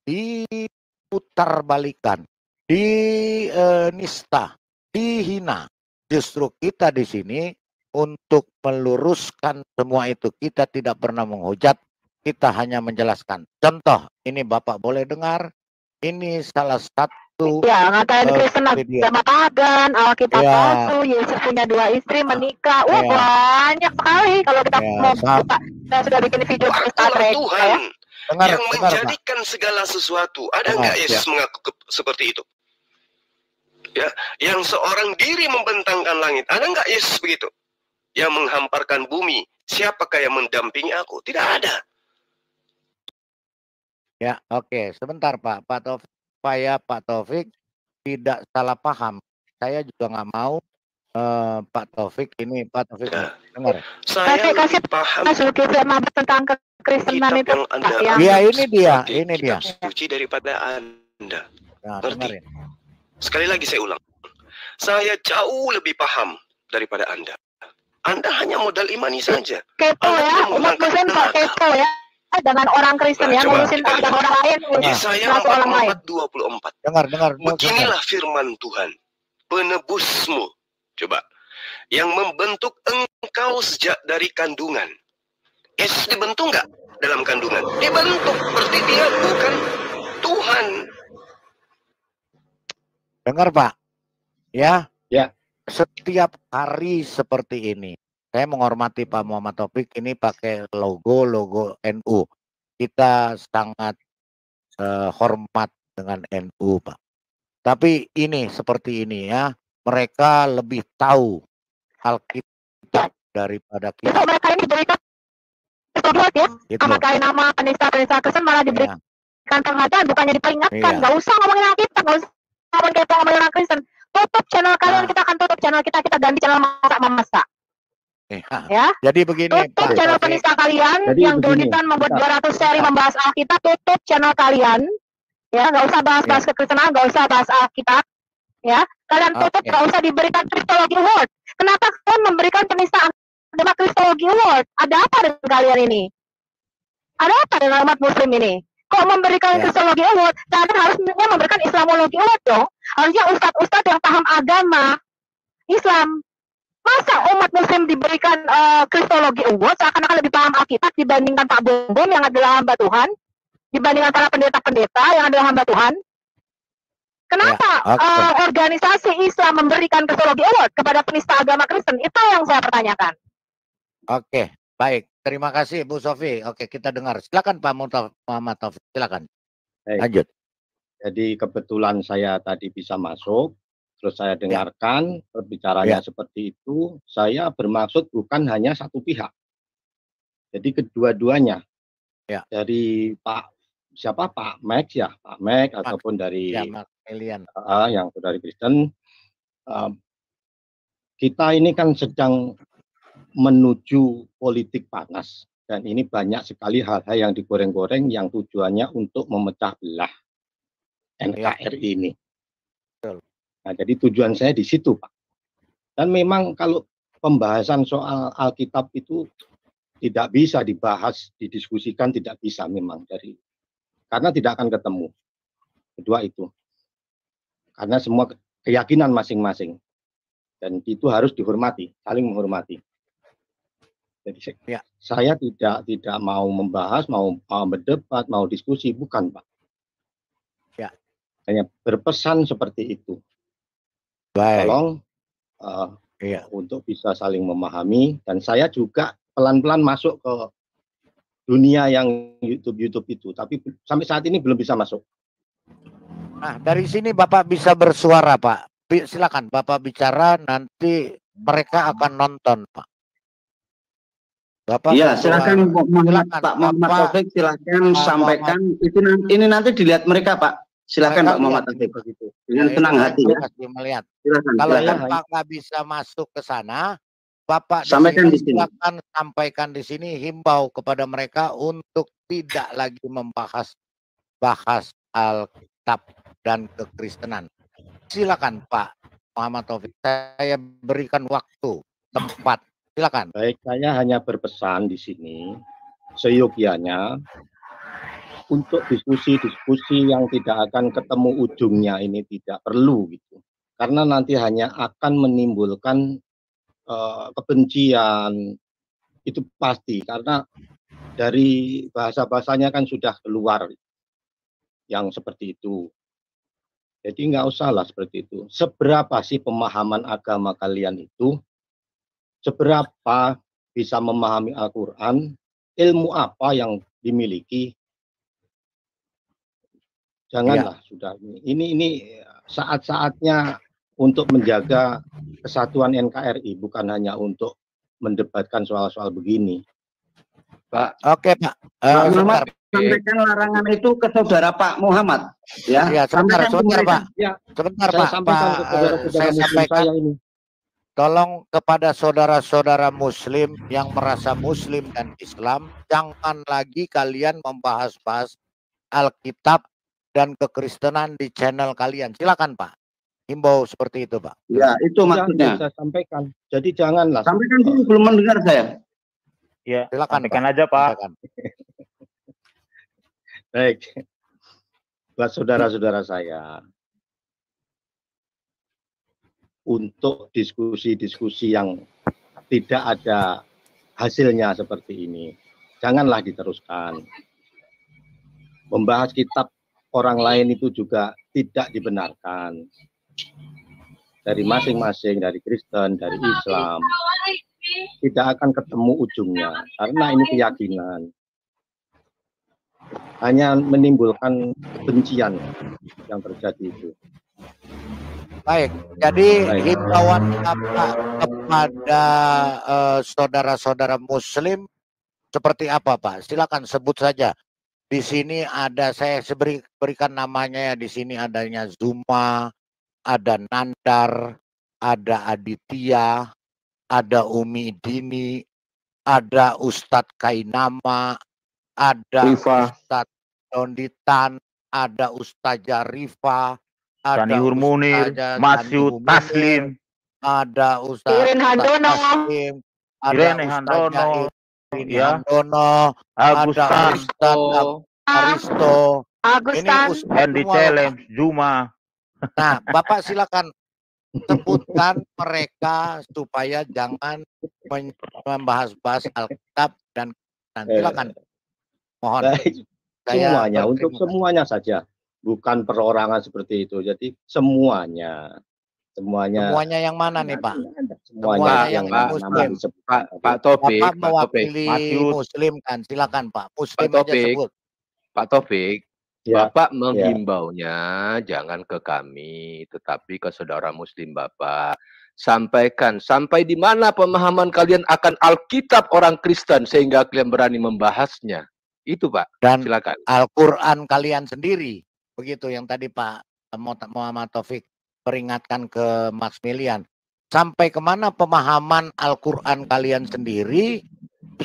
diputarbalikan, dinista, dihina. Justru kita di sini untuk meluruskan semua itu. Kita tidak pernah menghujat, kita hanya menjelaskan. Contoh, ini Bapak boleh dengar, ini salah satu ya, ngatain Kristen agama pagan, Alkitab palsu, Yesus punya 2 istri, menikah. Wah, banyak sekali kalau kita mau buka. Saya sudah bikin video Tuhan yang menjadikan segala sesuatu. Ada nggak Yesus mengaku seperti itu? Ya, yang seorang diri membentangkan langit. Ada nggak Yesus begitu? Yang menghamparkan bumi. Siapakah yang mendampingi aku? Tidak ada. Ya, oke. Sebentar Pak. Supaya Pak Taufik tidak salah paham. Saya juga nggak mau Pak Taufik ini. Pak Taufik dengar. Saya paham tentang kekristenan itu. Ya, ini dia. Suci daripada Anda. Nah, ngerti? Sekali lagi saya ulang. Saya jauh lebih paham daripada Anda. Anda hanya modal imani saja. Kepo ya, umat muslim kok kepo ya. Dengan orang Kristen yang ngurusin agama orang lain. Yesaya 44:24. Dengar. Beginilah firman Tuhan, penebusmu. Coba. Yang membentuk engkau sejak dari kandungan. Yesus dibentuk nggak dalam kandungan? Dibentuk. Berarti dia bukan Tuhan. Dengar Pak. Ya. Ya. Setiap hari seperti ini. Saya menghormati Pak Muhammad Taufik ini pakai logo NU. Kita sangat hormat dengan NU Pak. Tapi ini seperti ini ya. Mereka lebih tahu Alkitab daripada kita. Mereka ini diberikan ya. Ahmad Kainama, penista Kristen malah diberikan penghargaan, bukannya diperingatkan. Nggak usah ngomongin Alkitab, nggak usah ngomongin orang Kristen. Tutup channel kalian, kita akan tutup channel kita ganti channel masak. Ya. Jadi begini, tutup channel penista kalian yang Donitan membuat 200 seri membahas Alkitab. Tutup channel kalian, ya, nggak usah bahas kekristenan, nggak usah bahas Alkitab, ya. Kalian tutup, nggak usah diberikan Kristologi Award. Kenapa kalian memberikan penista agama Kristologi Award? Ada apa dengan kalian ini? Ada apa dengan umat muslim ini? Kok memberikan Kristologi Award? Seharusnya harusnya memberikan Islamologi Award dong. Harusnya ustadz-ustadz yang paham agama Islam. Masa umat muslim diberikan Kristologi Award seakan-akan lebih paham Alkitab dibandingkan Pak Bom yang adalah hamba Tuhan? Dibandingkan para pendeta-pendeta yang adalah hamba Tuhan? Kenapa organisasi Islam memberikan Kristologi Award kepada penista agama Kristen? Itu yang saya pertanyakan. Oke, baik. Terima kasih Bu Sofi. Oke, kita dengar. Silakan Pak Muhammad Taufik. Silakan. Lanjut. Jadi kebetulan saya tadi bisa masuk, terus saya dengarkan berbicaranya seperti itu. Saya bermaksud bukan hanya satu pihak. Jadi kedua-duanya. Dari Pak Max ya, Pak Max ataupun dari yang dari Kristen. Kita ini kan sedang menuju politik panas, dan ini banyak sekali hal-hal yang digoreng-goreng yang tujuannya untuk memecah belah NKRI ini. Nah, jadi tujuan saya di situ, Pak. Dan memang kalau pembahasan soal Alkitab itu tidak bisa dibahas, didiskusikan, tidak bisa memang karena tidak akan ketemu. Kedua itu. Karena semua keyakinan masing-masing. Dan itu harus dihormati, saling menghormati. Jadi saya tidak mau membahas, mau berdebat, mau diskusi, bukan Pak. Hanya berpesan seperti itu. Tolong untuk bisa saling memahami, dan saya juga pelan-pelan masuk ke dunia yang YouTube itu, tapi sampai saat ini belum bisa masuk. Nah, dari sini Bapak bisa bersuara, Pak. Silakan Bapak bicara, nanti mereka akan nonton, Pak. Bapak silakan Pak Muhammad Taufik, silakan sampaikan. Ini nanti dilihat mereka, Pak. Silakan Pak Muhammad Taufik begitu. Dengan tenang hati ya. Melihat. Silakan. Kalau Bapak nggak bisa masuk ke sana, Bapak sampaikan di sini. Silakan sampaikan di sini, himbau kepada mereka untuk tidak lagi bahas Alkitab dan kekristenan. Silakan Pak Muhammad Taufik. Saya berikan waktu, tempat. Silakan. Baik, saya hanya berpesan di sini seyogyanya untuk diskusi-diskusi yang tidak akan ketemu ujungnya ini tidak perlu gitu. Karena nanti hanya akan menimbulkan kebencian, itu pasti, karena dari bahasa-bahasanya kan sudah keluar yang seperti itu. Jadi nggak usah lah seperti itu. Seberapa sih pemahaman agama kalian itu? Seberapa bisa memahami Al-Quran? Ilmu apa yang dimiliki? Janganlah sudah ini saat-saatnya untuk menjaga kesatuan NKRI, bukan hanya untuk mendebatkan soal-soal begini. Pak. Oke, Pak. Muhammad, sampaikan larangan itu ke saudara Pak Muhammad. Ya, sebentar, Pak. Ya, sebentar, Pak. Saya sampaikan. Tolong kepada saudara-saudara Muslim yang merasa Muslim dan Islam, jangan lagi kalian membahas-bahas Alkitab dan kekristenan di channel kalian. Silakan Pak. Himbau seperti itu Pak. Ya, itu maksudnya. Saya sampaikan. Jadi janganlah. Sampaikan dulu, belum mendengar saya. Ya, silakan sampaikan aja Pak. Baik. Buat saudara-saudara saya, untuk diskusi-diskusi yang tidak ada hasilnya seperti ini, janganlah diteruskan. Membahas kitab orang lain itu juga tidak dibenarkan. Dari masing-masing, dari Kristen, dari Islam, tidak akan ketemu ujungnya, karena ini keyakinan. Hanya menimbulkan kebencian yang terjadi itu. Baik, jadi himbauan Bapak kepada saudara-saudara Muslim seperti apa, Pak? Silakan sebut saja. Di sini ada, saya berikan namanya ya. Di sini adanya Zuma, ada Nandar, ada Aditya, ada Umi Dini, ada Ustadz Kainama, ada Ustadz Donditan, ada Ustazah Rifa, ada Sanihur Munir, Masyud Taslim, ada Ustadz Taslim, ada Ustazah ya, Handono, ada Aristo, ini Ustaz Andy semua. Challenge, Juma. Nah, Bapak silakan sebutkan mereka supaya jangan membahas-bahas Alkitab dan silakan. Mohon. Baik. Semuanya, untuk semuanya saja, bukan perorangan seperti itu. Jadi semuanya yang mana nih Pak? Semuanya yang Muslim. Pak Taufik, Bapak mewakili Muslim kan, silakan Pak. Muslim aja sebut. Pak Taufik, ya, Bapak menghimbaunya jangan ke kami, tetapi ke saudara Muslim Bapak. Sampaikan sampai di mana pemahaman kalian akan Alkitab orang Kristen sehingga kalian berani membahasnya. Itu Pak. Dan silakan. Al-Quran kalian sendiri, begitu yang tadi Pak Muhammad Taufik peringatkan ke Maximilian. Sampai kemana pemahaman Al-Quran kalian sendiri,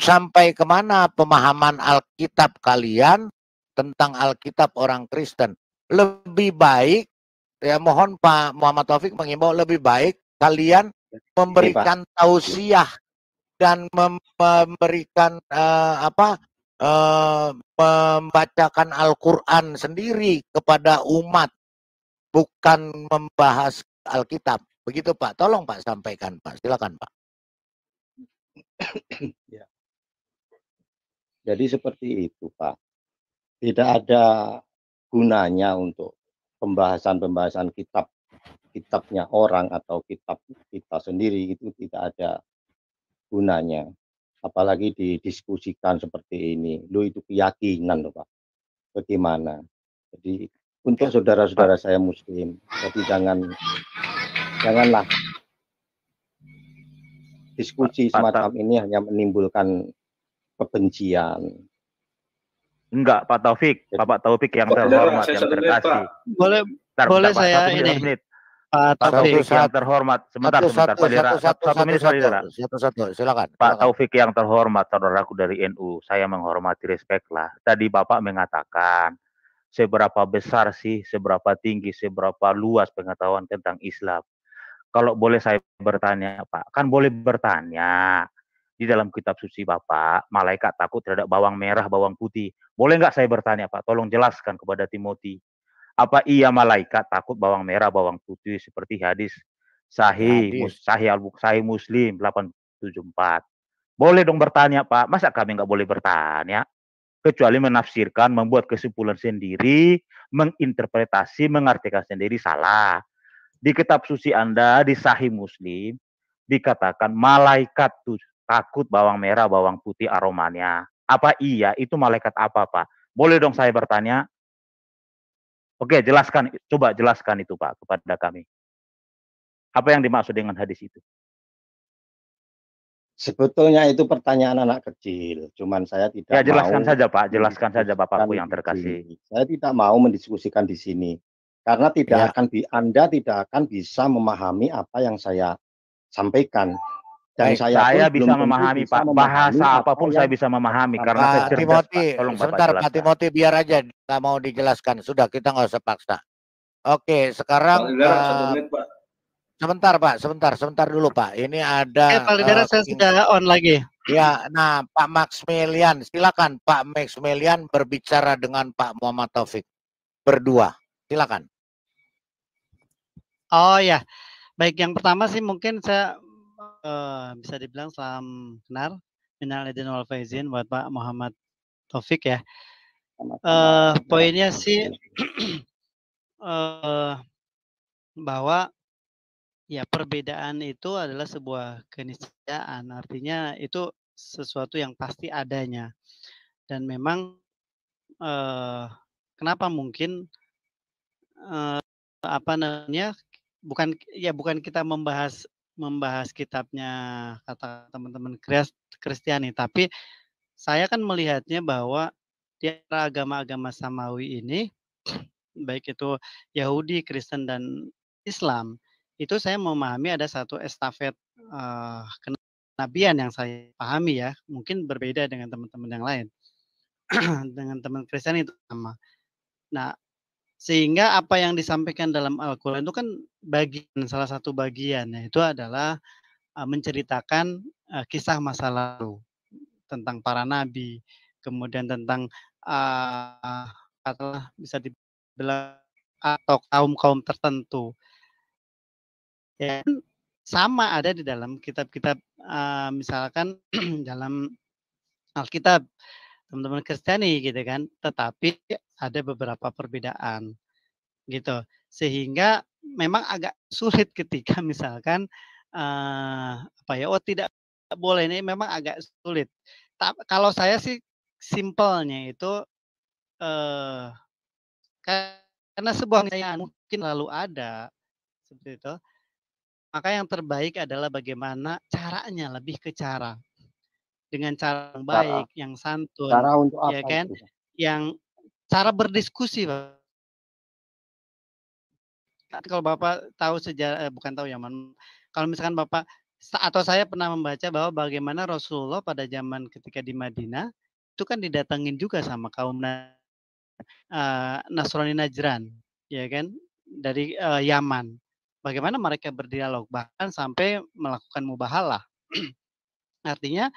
sampai kemana pemahaman Alkitab kalian tentang Alkitab orang Kristen. Lebih baik, ya mohon Pak Muhammad Taufik mengimbau, lebih baik kalian memberikan tausiah dan memberikan membacakan Al-Quran sendiri kepada umat, bukan membahas Alkitab. Begitu Pak, tolong Pak sampaikan Pak, silakan Pak. Ya. Jadi seperti itu Pak. Tidak ada gunanya untuk pembahasan kitabnya orang atau kitab kita sendiri, itu tidak ada gunanya. Apalagi didiskusikan seperti ini. Itu keyakinan loh Pak. Bagaimana? Jadi untuk saudara-saudara saya Muslim, jadi janganlah diskusi semacam ini hanya menimbulkan kebencian. Enggak, Pak Taufik, Bapak Taufik yang terhormat, yang terkasih. Boleh saya ini. Pak Taufik yang terhormat, sebentar Pak Dera, satu menit saudara. Silakan. Pak Taufik yang terhormat, saudaraku dari NU, saya menghormati, respect lah. Tadi Bapak mengatakan seberapa besar sih, seberapa tinggi, seberapa luas pengetahuan tentang Islam. Kalau boleh saya bertanya Pak, kan boleh bertanya. Di dalam kitab suci Bapak, malaikat takut terhadap bawang merah, bawang putih. Boleh nggak saya bertanya Pak? Tolong jelaskan kepada Timothy. Apa iya malaikat takut bawang merah, bawang putih seperti hadis Sahih Muslim 874. Boleh dong bertanya Pak. Masa kami nggak boleh bertanya? Kecuali menafsirkan, membuat kesimpulan sendiri, menginterpretasi, mengartikan sendiri salah. Di kitab suci Anda, di Sahih Muslim, dikatakan malaikat tuh takut bawang merah, bawang putih aromanya. Apa iya? Itu malaikat apa Pak? Boleh dong saya bertanya? Oke, jelaskan, coba jelaskan itu Pak kepada kami. Apa yang dimaksud dengan hadis itu? Sebetulnya itu pertanyaan anak kecil, cuman saya tidak mau. Ya jelaskan mau saja Pak, jelaskan saja Bapakku yang terkasih. Saya tidak mau mendiskusikan di sini, karena Anda tidak akan bisa memahami apa yang saya sampaikan. Dan saya bisa memahami Pak, bahasa apapun saya bisa memahami karena saya cerdas Pak. Tolong sebentar Pak Timothy, biar aja nggak mau dijelaskan. Sudah, kita nggak usah paksa. Oke, sekarang sebentar Pak, sebentar dulu Pak. Ini ada Pak Lidera, saya sudah on lagi. Ya, nah Pak Maximilian, silakan Pak Maximilian berbicara dengan Pak Muhammad Taufik berdua. Silakan. Oh ya, baik, yang pertama sih mungkin saya bisa dibilang salam kenal, minal aidin wal faizin buat Pak Muhammad Taufik ya. Poinnya sih bahwa ya perbedaan itu adalah sebuah keniscayaan, artinya itu sesuatu yang pasti adanya. Dan memang kenapa mungkin bukan kita membahas kitabnya kata teman-teman Kristiani, tapi saya kan melihatnya bahwa di antara agama-agama samawi ini, baik itu Yahudi, Kristen dan Islam, itu saya memahami ada satu estafet kenabian yang saya pahami ya, mungkin berbeda dengan teman-teman yang lain. Dengan teman Kristen itu sama. Nah, sehingga apa yang disampaikan dalam Al-Quran itu kan salah satu bagian, yaitu adalah menceritakan kisah masa lalu. tentang para nabi, kemudian tentang katakanlah bisa dibilang atau kaum-kaum tertentu. Ya, sama ada di dalam kitab-kitab misalkan dalam Alkitab teman-teman Kristiani gitu kan, tetapi ada beberapa perbedaan gitu. Sehingga memang agak sulit ketika misalkan tidak boleh, ini memang agak sulit. Kalau saya sih simpelnya itu karena sebuah niscaya mungkin lalu ada seperti itu. Maka yang terbaik adalah bagaimana caranya, lebih ke cara. Dengan cara yang baik, yang santun, Cara untuk ya apa kan? itu? Yang cara berdiskusi, Pak. Kalau Bapak tahu sejarah, bukan tahu ya, kalau misalkan Bapak atau saya pernah membaca bahwa bagaimana Rasulullah pada zaman ketika di Madinah itu kan didatengin juga sama kaum Nasrani Najran, ya kan, dari Yaman. Bagaimana mereka berdialog bahkan sampai melakukan mubahalah. Artinya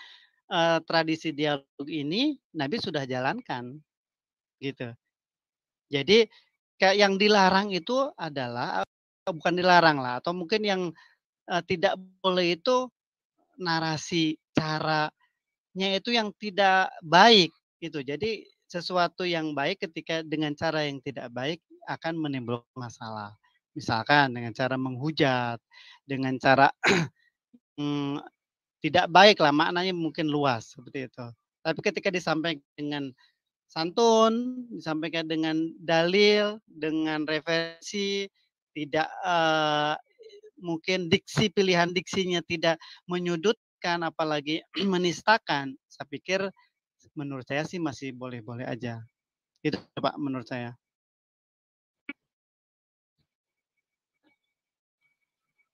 tradisi dialog ini Nabi sudah jalankan, gitu. Jadi kayak yang dilarang itu adalah bukan dilarang lah, atau mungkin yang tidak boleh itu narasi caranya itu yang tidak baik gitu. Jadi sesuatu yang baik ketika dengan cara yang tidak baik akan menimbulkan masalah. Misalkan dengan cara menghujat, dengan cara tidak baik lah, maknanya mungkin luas seperti itu. Tapi ketika disampaikan dengan santun, disampaikan dengan dalil, dengan referensi, tidak mungkin pilihan diksinya tidak menyudutkan, apalagi menistakan, saya pikir menurut saya sih masih boleh-boleh aja. Itu Pak menurut saya.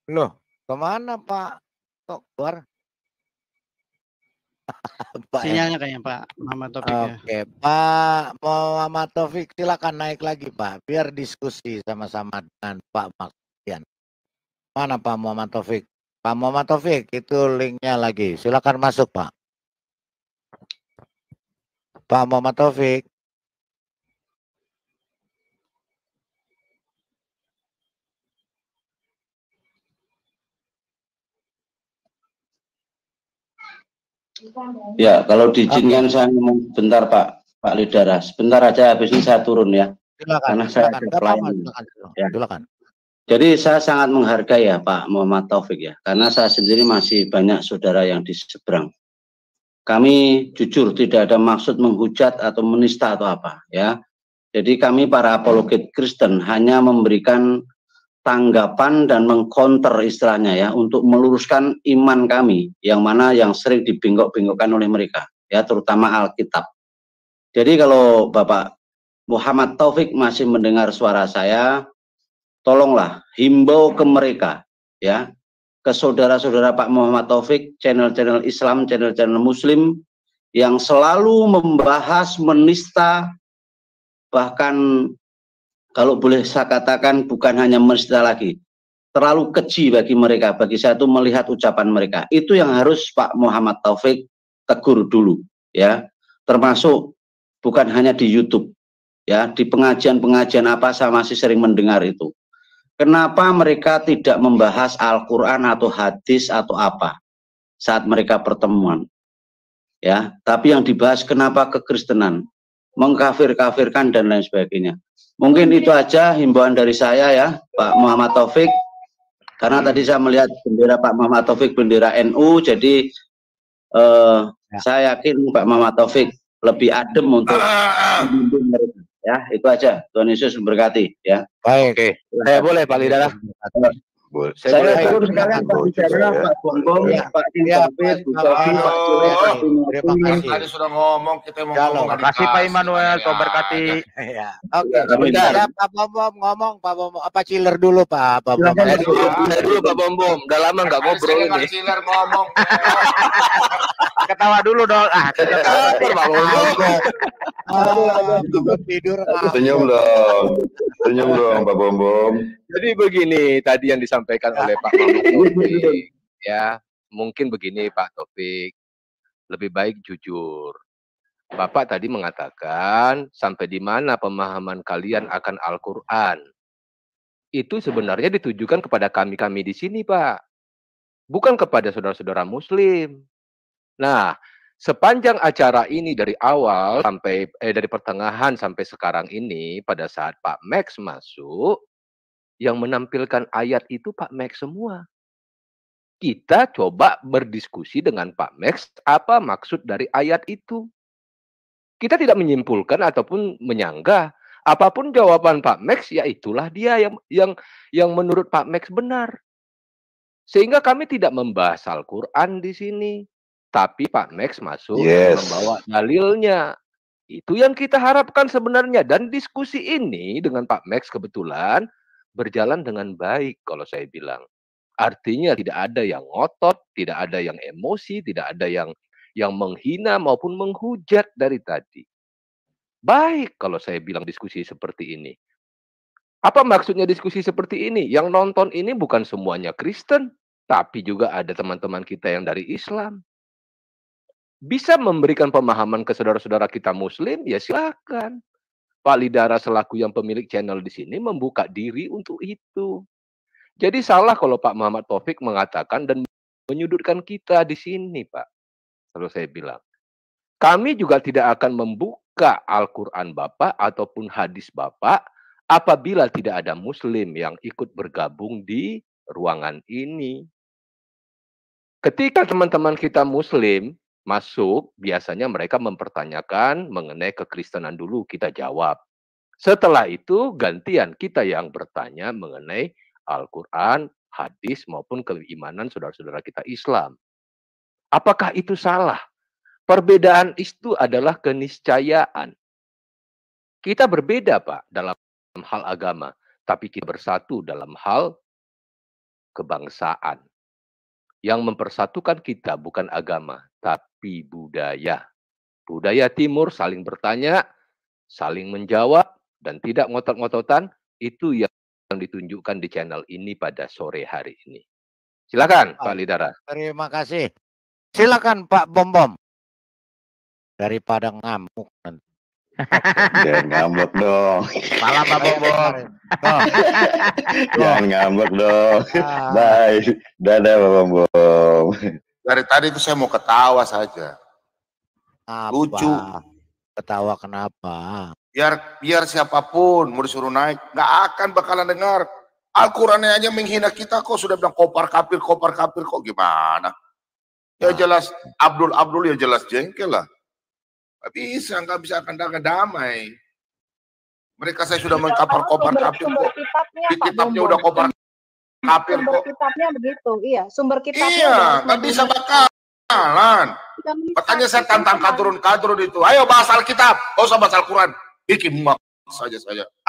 Loh, kemana Pak? Kok keluar? Sinyalnya kayaknya Pak Muhammad Taufik ya. Oke, Pak Muhammad Taufik silakan naik lagi Pak, biar diskusi sama-sama dengan Pak Maksian. Mana Pak Muhammad Taufik? Pak Muhammad Taufik, itu linknya lagi. Silakan masuk Pak. Pak Muhammad Taufik. Ya, kalau diizinkan saya ngomong sebentar Pak Lidara. Sebentar aja, habis ini saya turun ya. Silakan. Karena saya ada pelayanan. Ya. Silakan. Jadi saya sangat menghargai ya Pak Muhammad Taufik ya. Karena saya sendiri masih banyak saudara yang di seberang. Kami jujur tidak ada maksud menghujat atau menista atau apa ya. Jadi kami para apologet Kristen hanya memberikan tanggapan dan mengcounter istilahnya ya untuk meluruskan iman kami yang mana yang sering dibengkok-bengkokkan oleh mereka ya, terutama Alkitab. Jadi kalau Bapak Muhammad Taufik masih mendengar suara saya, tolonglah himbau ke mereka ya, ke saudara-saudara Pak Muhammad Taufik, channel-channel Islam, channel-channel Muslim yang selalu membahas menista, bahkan kalau boleh saya katakan bukan hanya menista lagi, terlalu keji bagi mereka. Bagi saya itu melihat ucapan mereka. Itu yang harus Pak Muhammad Taufik tegur dulu, ya. Termasuk bukan hanya di YouTube, ya, di pengajian-pengajian apa saya masih sering mendengar itu. Kenapa mereka tidak membahas Al-Quran atau hadis atau apa saat mereka pertemuan, ya? Tapi yang dibahas kenapa kekristenan, mengkafir-kafirkan dan lain sebagainya. Mungkin itu aja himbauan dari saya ya Pak Muhammad Taufik, karena tadi saya melihat bendera Pak Muhammad Taufik bendera NU, jadi saya yakin Pak Muhammad Taufik lebih adem untuk memimpin mereka ya. Itu aja, Tuhan Yesus memberkati ya. Baik. Oke, saya boleh Pak Lidara? Saya turun sekalian Pak Lidara, Pak Bongbong, Pak David, Bu Sofi, Pak Surya, Pak Timothy. Tadi sudah ngomong, kita mau ngomong. Makasih Pak Immanuel, Tuhan berkati. Ya. Oke, sebentar. Pak Bom ngomong, Pak Bom apa chiller dulu Pak Bom. Saya dulu Pak Bom, udah lama nggak ngobrol ini. Chiller ngomong. Ketawa dulu dong. Ketawa Pak Bom. Tidur. Senyum dong Pak Bom. Jadi begini tadi yang disampaikan oleh Pak Muhammad Taufik, ya mungkin begini Pak Taufik, Lebih baik jujur. Bapak tadi mengatakan sampai di mana pemahaman kalian akan Al-Quran. Itu sebenarnya ditujukan kepada kami-kami di sini, Pak. Bukan kepada saudara-saudara Muslim. Nah, sepanjang acara ini dari awal sampai dari pertengahan sampai sekarang ini, pada saat Pak Max masuk, yang menampilkan ayat itu Pak Max semua. Kita coba berdiskusi dengan Pak Max apa maksud dari ayat itu. Kita tidak menyimpulkan ataupun menyanggah. Apapun jawaban Pak Max, ya itulah dia yang menurut Pak Max benar. Sehingga kami tidak membahas Al-Quran di sini. Tapi Pak Max masuk membawa dalilnya. Itu yang kita harapkan sebenarnya. Dan diskusi ini dengan Pak Max kebetulan berjalan dengan baik kalau saya bilang. Artinya tidak ada yang ngotot, tidak ada yang emosi, tidak ada yang menghina maupun menghujat dari tadi. Baik kalau saya bilang diskusi seperti ini. Apa maksudnya diskusi seperti ini? Yang nonton ini bukan semuanya Kristen, tapi juga ada teman-teman kita yang dari Islam. Bisa memberikan pemahaman ke saudara-saudara kita Muslim, ya silakan. Pak Lidara selaku yang pemilik channel di sini membuka diri untuk itu. Jadi salah kalau Pak Muhammad Taufik mengatakan dan menyudutkan kita di sini, Pak. Kalau saya bilang. Kami juga tidak akan membuka Al-Quran Bapak ataupun hadis Bapak apabila tidak ada Muslim yang ikut bergabung di ruangan ini. Ketika teman-teman kita Muslim masuk, biasanya mereka mempertanyakan mengenai kekristenan dulu, kita jawab. Setelah itu gantian kita yang bertanya mengenai Al-Quran, hadis maupun keimanan saudara-saudara kita Islam. Apakah itu salah? Perbedaan itu adalah keniscayaan. Kita berbeda, Pak, dalam hal agama, tapi kita bersatu dalam hal kebangsaan. Yang mempersatukan kita bukan agama, tapi budaya. Budaya Timur saling bertanya, saling menjawab, dan tidak ngotot-ngototan, itu yang ditunjukkan di channel ini pada sore hari ini. Silakan, Pak Lidara. Terima kasih. Silakan Pak Bom-Bom. Daripada ngamuk nanti. Jangan ngambek dong. Malam Pak Bom-Bom. Jangan ngambek dong. Bye. Dadah Pak Bom-Bom. Dari tadi itu saya mau ketawa saja. Lucu. Ketawa kenapa? Biar siapapun mau disuruh naik, nggak akan bakalan dengar. Al-Qurannya aja menghina kita kok, sudah bilang kopar kafir kok gimana? Ya jelas Abdul ya jelas jengkel lah. Nggak bisa akan damai. Mereka saya sudah mengkapar kopar kafir kok. Di kitabnya udah kopar kafir kok. Sumber kitabnya begitu, iya. Sumber kitabnya. Iya, nggak bisa bakalan. Makanya saya tantang kadrun itu. Ayo bahas Alkitab, nggak usah bahas Al-Quran. Bikin muak saja.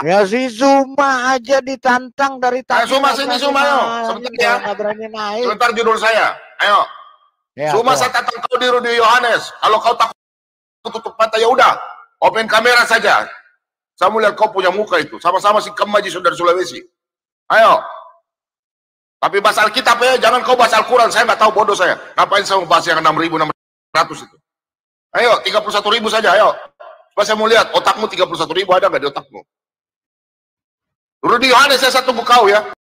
Ya si Zuma aja ditantang dari tadi. Zuma sini Zuma yo. Sebentar ya. Nggak berani naik. Sebentar judul saya. Ayo. Ya, Zuma saya tantang kau di Yohanes. Kalau kau takut tutup mata ya udah. Open kamera saja. Saya mau lihat kau punya muka itu. Sama-sama si Kemaji saudara Sulawesi. Ayo. Tapi bahas Alkitab ya. Jangan kau bahas Al-Quran. Saya nggak tahu, bodoh saya. Ngapain saya mau bahas yang 6.600 itu. Ayo 31.000 saja. Ayo. Saya mau lihat otakmu 31.000 ada nggak di otakmu? Rudi Yohanes saya tunggu kau ya.